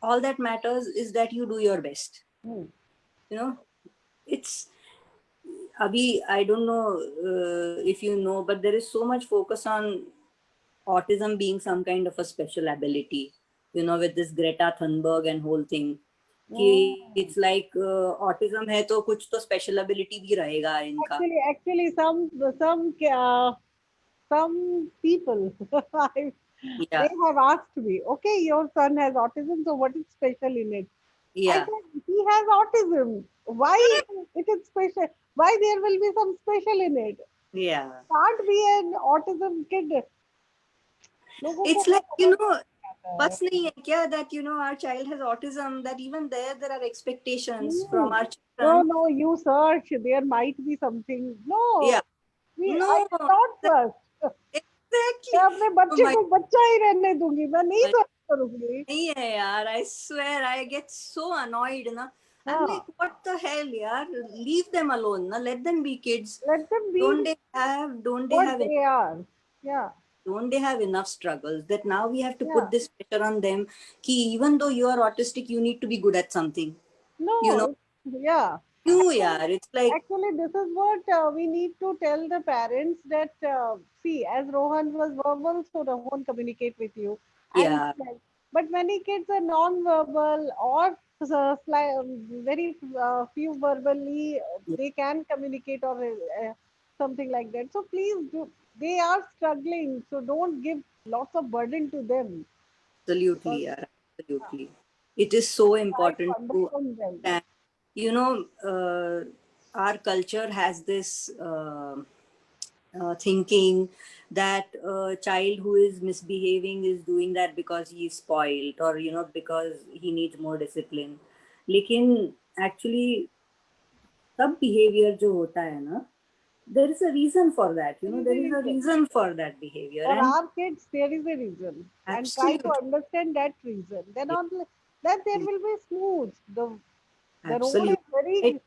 all that matters is that you do your best. Hmm. It's Abhi, I don't know if you know, but there is so much focus on autism being some kind of a special ability, with this Greta Thunberg and whole thing. Hmm. कि it's like autism है तो कुछ तो special ability भी रहेगा इनका. Actually, some people they Yeah, have asked me, okay, your son has autism, so what is special in it? I yeah, said, he has autism. Why it is special? Why there will be some special in it? yeah. Can't be an autism kid. लोगों को It's वो like, समझ नहीं आता है. बस नहीं है क्या that our child has autism, that even there are expectations from our No, children. no, you search. There might be something. No, Yeah, I no, will not search. मैं exactly. अपने Oh बच्चे my, को बच्चा ही रहने दूंगी. मैं नहीं search करूंगी. नहीं है यार, I swear I get so annoyed ना. I'm हाँ, like, what the hell यार, leave them alone ना, let them be kids. let them be Don't they what have they are. Yeah, don't they have enough struggles that now we have to yeah. put this pressure on them कि even though you are autistic, you need to be good at something, you know. No, yeah. You Actually, यार, it's like, actually, this is what we need to tell the parents that see, as Rohan was verbal, so Rohan communicate with you, and yeah, but many kids are non-verbal or very few verbally. They can communicate or something like that. So please do. They are struggling, so don't give lots of burden to them. absolutely But, yaar, absolutely. It is so try to important to understand them. understand. you know our culture has this thinking that a child who is misbehaving is doing that because he is spoiled, or because he needs more discipline. लेकिन actually सब behavior जो होता है ना, there is a reason for that. There is a There is a reason. reason for that behavior. For And our kids, there is a reason, and try to absolutely, understand that reason. Then there will be smooth. The road absolutely is very. right.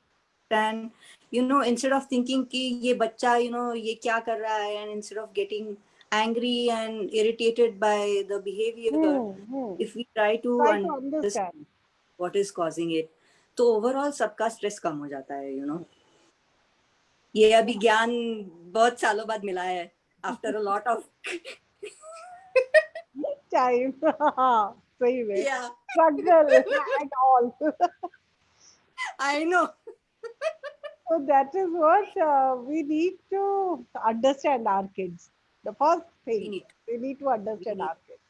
And instead of thinking कि ये बच्चा ये क्या कर रहा है, and instead of getting angry and irritated by the behavior, Hmm. if we try to Try to understand understand. what is causing it, तो overall सबका स्ट्रेस कम हो जाता है. ये अभी ज्ञान बहुत सालों बाद मिला है, after a lot of Time. Same way. yeah, Struggle and all. I know. So that is what we need to understand our kids. The first we thing need we need to we understand need our kids.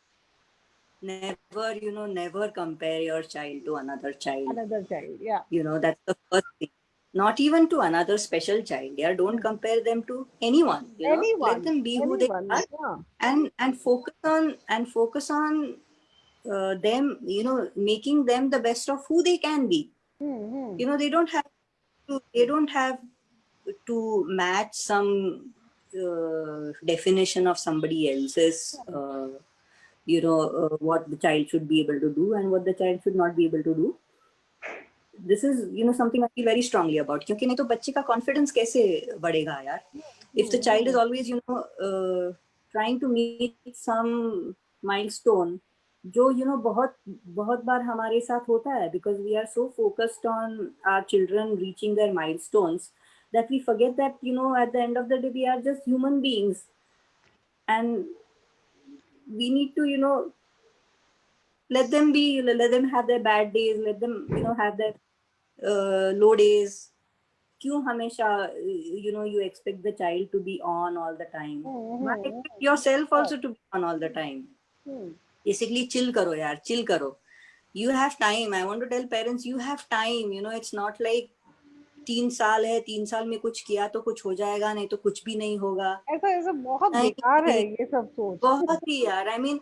never compare your child to another child. Another child. Yeah. That's the first thing. Not even to another special child. Yeah, don't Hmm. compare them to anyone. Let Anyone. them be who they Anyone. are, Yeah. and focus on them. Making them the best of who they can be. Hmm. They don't have to match some definition of somebody else's. What the child should be able to do and what the child should not be able to do. This is something I feel very strongly about, क्योंकि नहीं तो बच्चे का confidence कैसे बढ़ेगा यार. If the child is always trying to meet some milestone, जो बहुत बहुत बार हमारे साथ होता है, because we are so focused on our children reaching their milestones that we forget that at the end of the day we are just human beings, and we need to let them have their bad days, let them have their low days. क्यों हमेशा you expect the child to be on all the time? Why expect yourself also to be on all the time? Hmm. Basically chill करो यार, chill करो. You have time. I want to tell parents, you have time. It's not like 3 साल है, 3 साल में कुछ किया तो कुछ हो जाएगा, नहीं तो कुछ भी नहीं होगा. ऐसा ऐसा बहुत बेकार है नहीं, ये सब सोच. बहुत ही यार. I mean,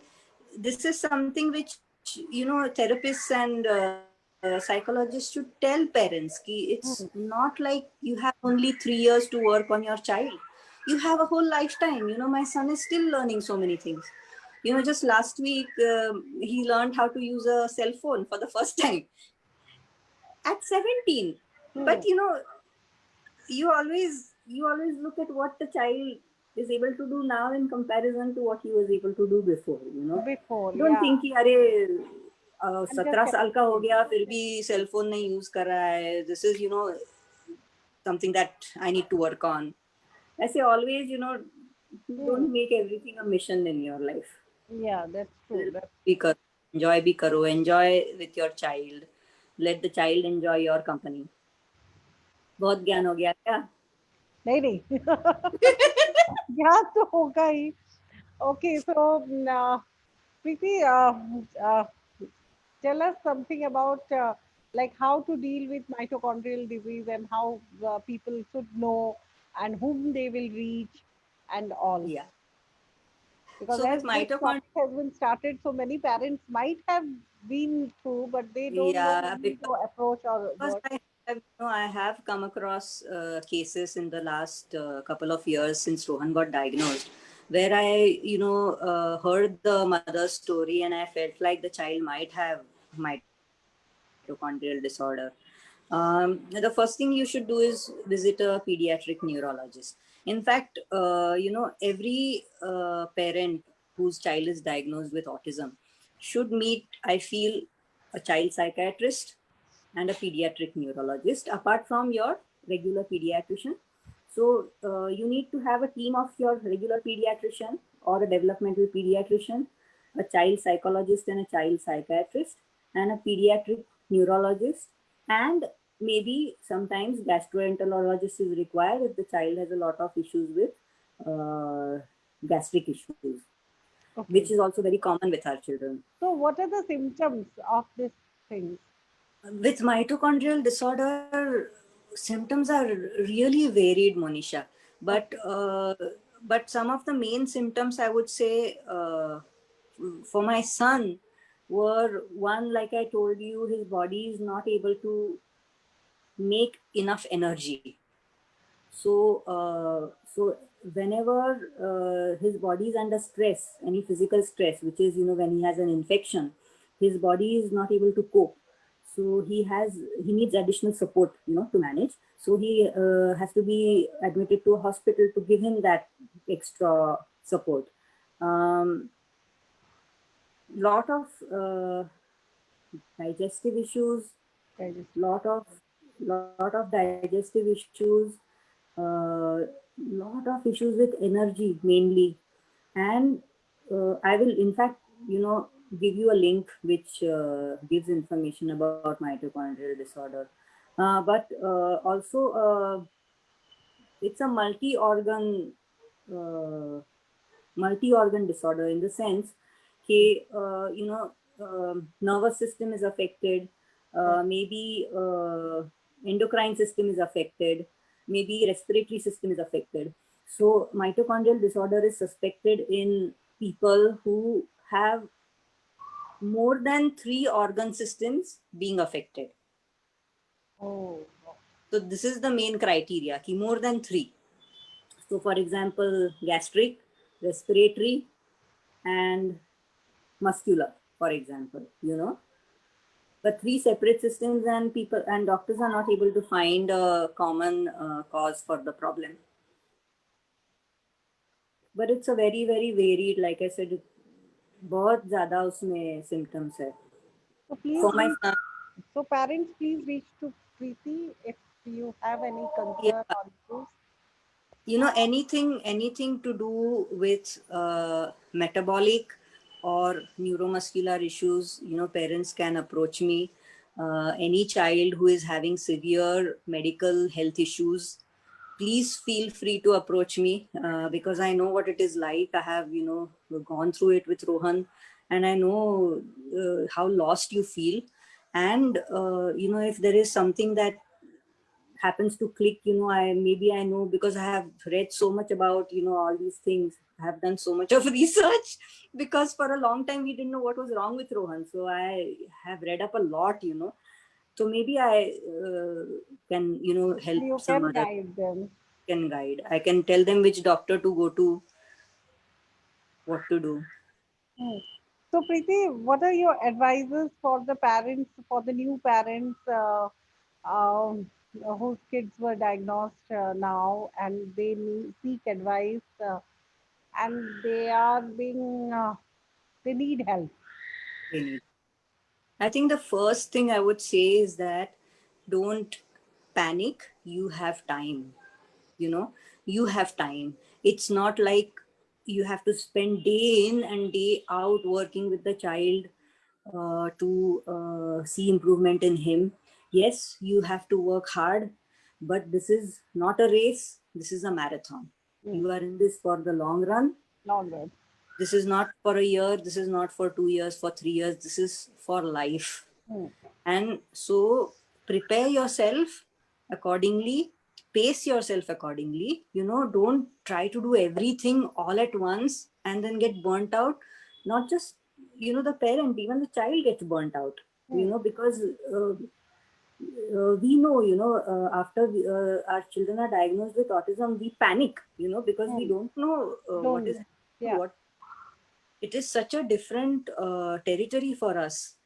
this is something which therapists and psychologists should tell parents कि it's not like you have only 3 years to work on your child. You have a whole lifetime. My son is still learning so many things. just last week, he learned how to use a cell phone for the first time at 17. But, you always look at what the child is able to do now in comparison to what he was able to do before. Before, Don't yeah. think कि अरे I'm just 17 साल का हो telling you. गया फिर भी cell phone नहीं use कर रहा है. This is something that I need to work on. I say always, don't make everything a mission in your life. Yeah, that's true. Be karo, be karo, enjoy with your child. Let the child enjoy your company. बहुत ज्ञान हो गया क्या? नहीं ज्ञान तो होगा ही. Okay, so Preeti, tell us something about like how to deal with mitochondrial disease and how people should know and whom they will reach and all. Yeah. Because So as with this topic mitochondria, has been started, so many parents might have been through, but they don't know yeah, whom to approach or because what. I have come across cases in the last couple of years since Rohan got diagnosed, where I heard the mother's story and I felt like the child might have mitochondrial disorder. The first thing you should do is visit a pediatric neurologist. In fact, every parent whose child is diagnosed with autism should meet, I feel, a child psychiatrist and a pediatric neurologist apart from your regular pediatrician. So you need to have a team of your regular pediatrician or a developmental pediatrician, a child psychologist and a child psychiatrist, and a pediatric neurologist, and maybe sometimes gastroenterologist is required if the child has a lot of issues with gastric issues, Okay. which is also very common with our children. So, what are the symptoms of this thing? With mitochondrial disorder, symptoms are really varied, Monisha. But some of the main symptoms I would say for my son were one, like I told you, his body is not able to make enough energy. So whenever his body is under stress, any physical stress, which is when he has an infection, his body is not able to cope. So he needs additional support, to manage. So he has to be admitted to a hospital to give him that extra support. Lot of digestive issues, lot of digestive issues, lot of issues with energy mainly. And I will in fact give you a link which gives information about mitochondrial disorder, but also it's a multi-organ disorder in the sense that nervous system is affected, maybe endocrine system is affected, maybe respiratory system is affected. So mitochondrial disorder is suspected in people who have more than 3 organ systems being affected. Oh. So this is the main criteria, ki more than 3. So for example, gastric, respiratory, and muscular, for example, but 3 separate systems, and people and doctors are not able to find a common cause for the problem. But it's a very, very varied, like I said, बहुत ज़्यादा उसमें symptoms है. So please, For my son, so parents, please reach to Preeti if you have any concern yeah, or issues. anything to do with metabolic or neuromuscular issues, parents can approach me. Any child who is having severe medical health issues, please feel free to approach me, because I know what it is like. I have gone through it with Rohan, and I know how lost you feel. And if there is something that happens to click, I know, because I have read so much about all these things. I have done so much of research, because for a long time we didn't know what was wrong with Rohan, so I have read up a lot. So maybe I can help You some can other. guide them. Can guide. I can tell them which doctor to go to, what to do. Hmm. So, Preeti, what are your advices for the parents, for the new parents um, whose kids were diagnosed now and they seek advice and they are being, they need help? They need. I think the first thing I would say is that don't panic. You have time. You know, you have time. It's not like you have to spend day in and day out working with the child to see improvement in him. Yes, you have to work hard, but this is not a race. This is a marathon. Hmm. You are in this for the long run. Longer. This is not for a year. This is not for 2 years, for 3 years. This is for life. Hmm. And so prepare yourself accordingly, pace yourself accordingly. Don't try to do everything all at once and then get burnt out. Not just the parent, even the child gets burnt out, Hmm. because we know, after our children are diagnosed with autism, we panic, because we Hmm. don't know what Don't. is happening, Yeah. what it is. Such a different territory for us.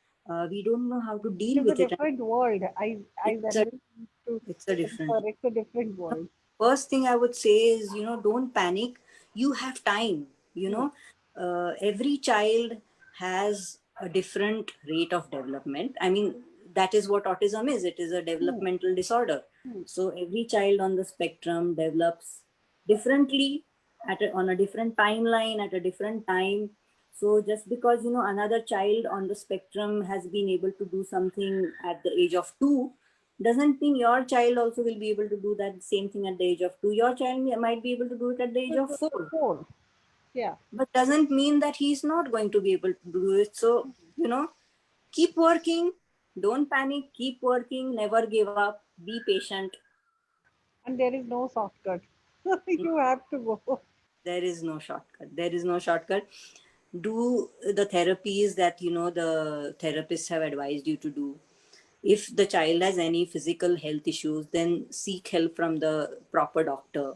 We don't know how to It deal is a with it. different world. I It's a generally used to it's a different. prefer it's a different world. First thing I would say is, don't panic. You have time. Hmm. Every child has a different rate of development. I mean, that is what autism is. It is a Hmm. developmental disorder. Hmm. So every child on the spectrum develops differently on a different timeline at a different time. So just because another child on the spectrum has been able to do something at the age of 2 doesn't mean your child also will be able to do that same thing at the age of 2. Your child might be able to do it at the age of 4, Four. Yeah. but doesn't mean that he's not going to be able to do it. So, keep working, don't panic, keep working, never give up, be patient. And there is no shortcut. You have to go. There is no shortcut. There is no shortcut. Do the therapies that the therapists have advised you to do. If the child has any physical health issues, then seek help from the proper doctor,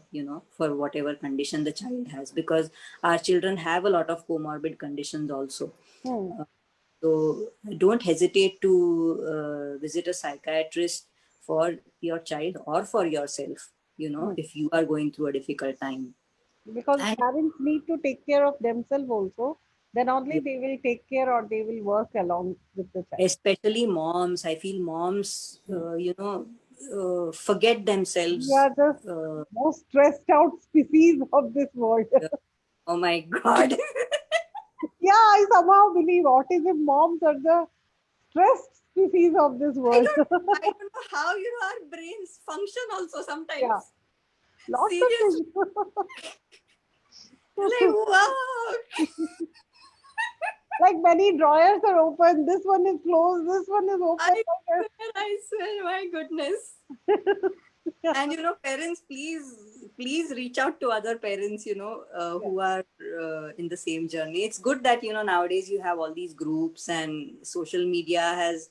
for whatever condition the child has, because our children have a lot of comorbid conditions also. Hmm. So don't hesitate to visit a psychiatrist for your child or for yourself, Hmm. if you are going through a difficult time. Because And parents need to take care of themselves also. Then only they will take care or they will work along with the child. especially moms, I feel moms, Hmm. forget We themselves. are the uh, most stressed out species of this world. oh my God. Yeah, I somehow believe autism moms are the stressed species of this I world. don't, I don't know how our brains function also Yeah, sometimes. lots of Seriously, things. like wow. Like many drawers are open, this one is closed, this one is open. I swear, my goodness. Yeah, And parents, please reach out to other parents, yeah, who are in the same journey. It's good that nowadays you have all these groups, and social media has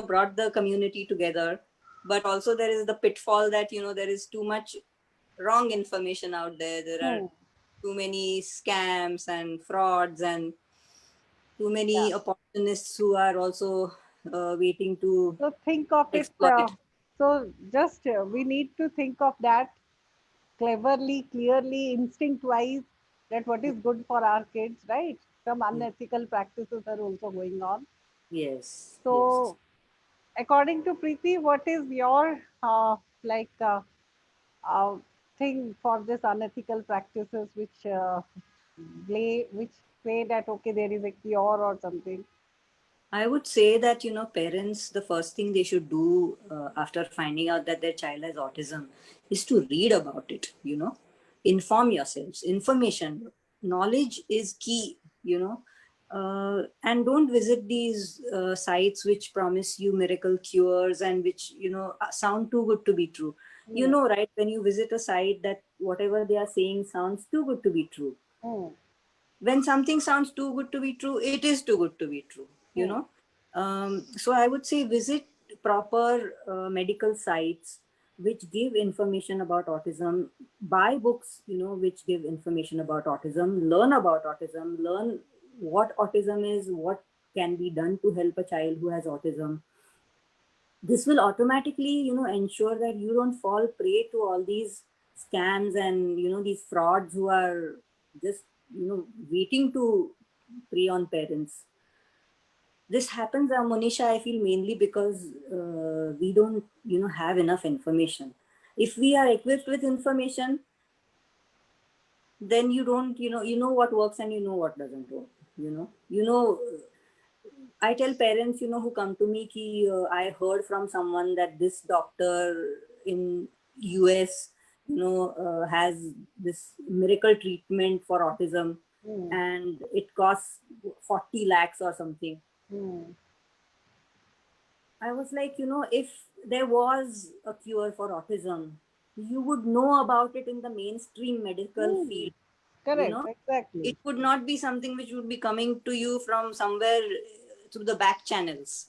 brought the community together. But also there is the pitfall that there is too much wrong information out there. There are hmm, too many scams and frauds, and too yeah. many opportunists who are also waiting to So think of it. exploit. So just we need to think of that cleverly, clearly, instinct wise, that what is good for our kids, right? Some Yeah. unethical practices are also going on. Yes, yes. So, according to Preeti, what is your like uh, thing for this unethical practices which say that okay there is a cure or something? I would say that, parents, the first thing they should do after finding out that their child has autism is to read about it, inform yourselves. Information, knowledge is key, and don't visit these sites which promise you miracle cures and which, sound too good to be true. Hmm. Right? When you visit a site, that whatever they are saying sounds too good to be true. Hmm. When something sounds too good to be true, it is too good to be true, Hmm. so I would say visit proper medical sites which give information about autism. Buy books which give information about autism. Learn about autism. Learn what autism is, what can be done to help a child who has autism. This will automatically, ensure that you don't fall prey to all these scams and, these frauds who are just, waiting to prey on parents. This happens, Monisha, I feel mainly because we don't, have enough information. If we are equipped with information, then you don't, you know what works and you know what doesn't work. I tell parents, who come to me, I heard from someone that this doctor in US, has this miracle treatment for autism, and it costs 40 lakhs or something. I was like, if there was a cure for autism, you would know about it in the mainstream medical field. Correct, exactly. It would not be something which would be coming to you from somewhere through the back channels.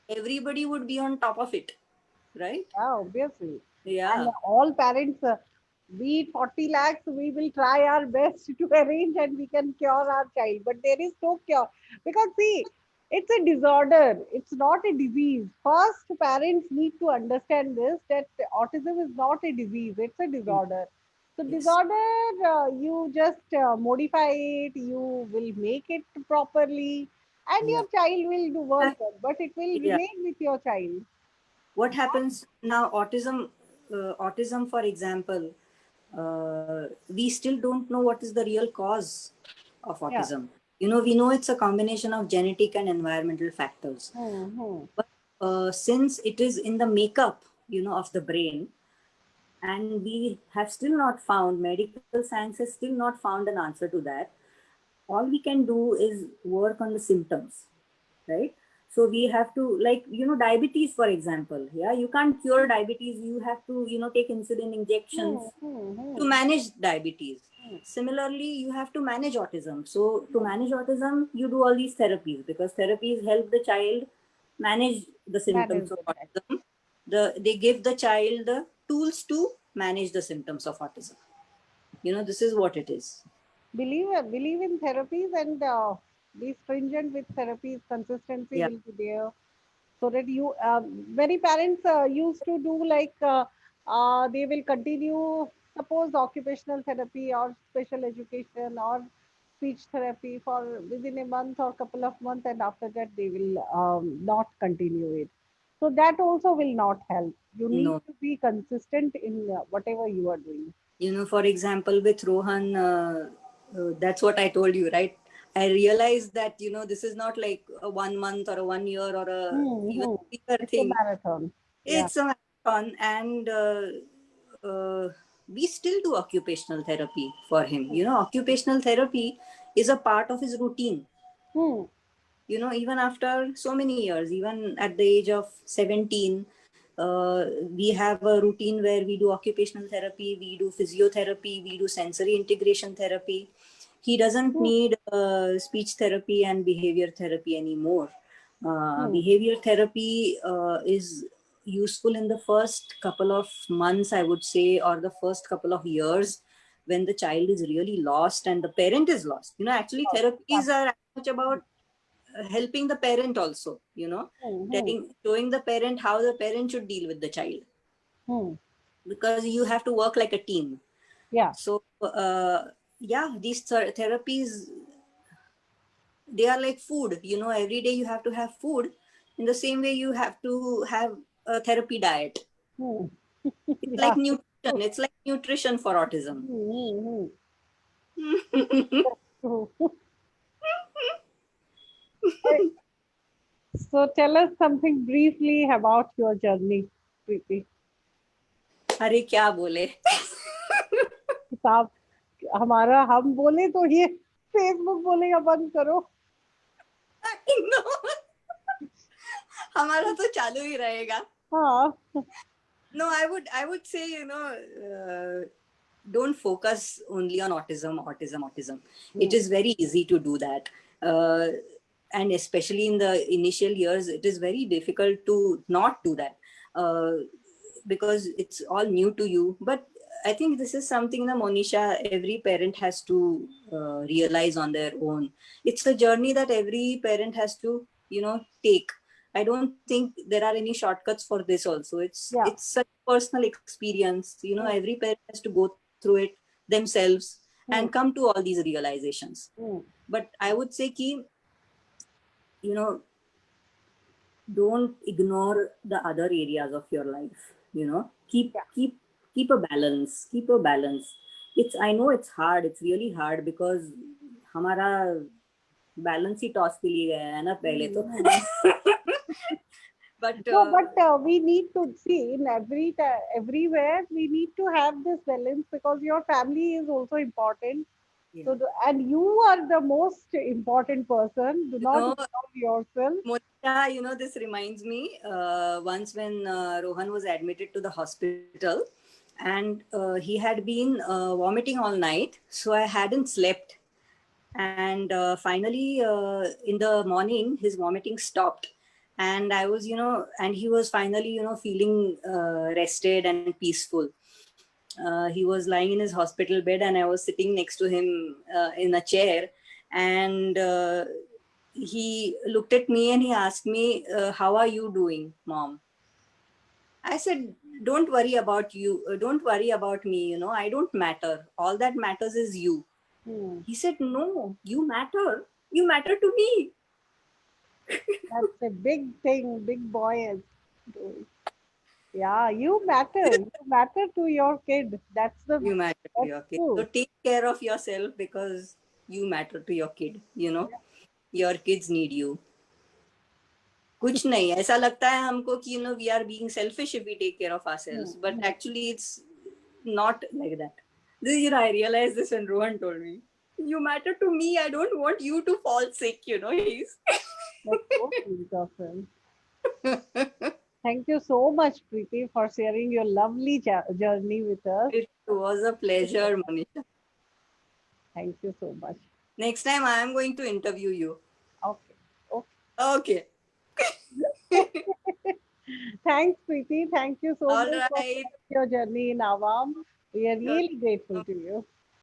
Everybody would be on top of it, right? Yeah, obviously. Yeah. And all parents, be it 40 lakhs, we will try our best to arrange and we can cure our child. But there is no cure. Because see, it's a disorder. It's not a disease. First, parents need to understand this, that autism is not a disease. It's a disorder. So Yes. disorder, you just modify it, you will make it properly, and Yeah. your child will do work, but it will Yeah. remain with your child. What happens now? Autism, for example, we still don't know what is the real cause of Yeah. autism. We know it's a combination of genetic and environmental factors. But since it is in the makeup, of the brain, and we have still not found, medical science has still not found an answer to that. All we can do is work on the symptoms, right? So we have to, like, diabetes, for example. Yeah, you can't cure diabetes. You have to, take insulin injections to manage diabetes. Similarly, you have to manage autism. So to manage autism, you do all these therapies, because therapies help the child manage the symptoms of autism. They give the child the tools to manage the symptoms of autism. This is what it is. Believe in therapies and be stringent with therapies. Consistency Yeah. will be there, so that you many parents used to do like they will continue, suppose occupational therapy or special education or speech therapy for within a month or couple of months, and after that they will not continue it. So that also will not help. You need No. to be consistent in whatever you are doing. For example, with Rohan, that's what I told you, right? I realized that, this is not like a 1 month or a 1 year or a even bigger It's a thing. marathon. Yeah. It's a marathon, and we still do occupational therapy for him. Occupational therapy is a part of his routine. Hmm. Even after so many years, even at the age of 17, we have a routine where we do occupational therapy, we do physiotherapy, we do sensory integration therapy. He doesn't need speech therapy and behavior therapy anymore. Behavior therapy is useful in the first couple of months, I would say, or the first couple of years, when the child is really lost and the parent is lost. Actually, therapies are much about helping the parent also, showing the parent how the parent should deal with the child, because you have to work like a team. Yeah. So yeah, these therapies, they are like food. Every day you have to have food. In the same way, you have to have a therapy diet. It's like Yeah. nutrition. It's like nutrition for autism. So tell us something briefly about your journey, Preeti. अरे क्या बोले. किताब हमारा हम बोले तो ये Facebook बोलेगा बंद करो. No. हमारा तो चालू ही रहेगा. हाँ. No, I would say, don't focus only on autism. It is very easy to do that. And especially in the initial years, it is very difficult to not do that, because it's all new to you. But I think this is something that Monisha, every parent has to realize on their own. It's a journey that every parent has to, take. I don't think there are any shortcuts for this also. Yeah. It's such a personal experience. Mm, Every parent has to go through it themselves mm, and come to all these realizations. mm. But I would say ki, don't ignore the other areas of your life. Keep Yeah. keep keep a balance. I know it's hard, it's really hard, because हमारा balance ही toss के लिए गया है ना पहले तो. Mm. But No, but we need to see in everywhere we need to have this balance because your family is also important. So, yeah. and you are the most important person. Do you not know ignore yourself. Monica, this reminds me once when Rohan was admitted to the hospital, and he had been vomiting all night. So I hadn't slept. And finally, in the morning, his vomiting stopped. And I was, and he was finally, feeling rested and peaceful. He was lying in his hospital bed, and I was sitting next to him in a chair. And he looked at me and he asked me, "How are you doing, Mom?" I said, "Don't worry about you. Don't worry about me. I don't matter. All that matters is you." Hmm. He said, "No, you matter. You matter to me." That's a big thing, big boy is doing. Yeah, you matter. You matter to your kid. You matter to That's your kid. So true. take care of yourself, because you matter to your kid. Your kids need you. कुछ नहीं ऐसा लगता है हमको कि we are being selfish if we take care of ourselves, but actually it's not like that. I realized this when Rohan told me, "You matter to me. I don't want you to fall sick." He's That's so sweet of him. Thank you so much, Preeti, for sharing your lovely journey with us. It was a pleasure, Monisha. Thank you so much. Next time I am going to interview you. Okay. Okay. Thanks, Preeti. Thank you so All much for right. your journey in Awam. We are really grateful to you.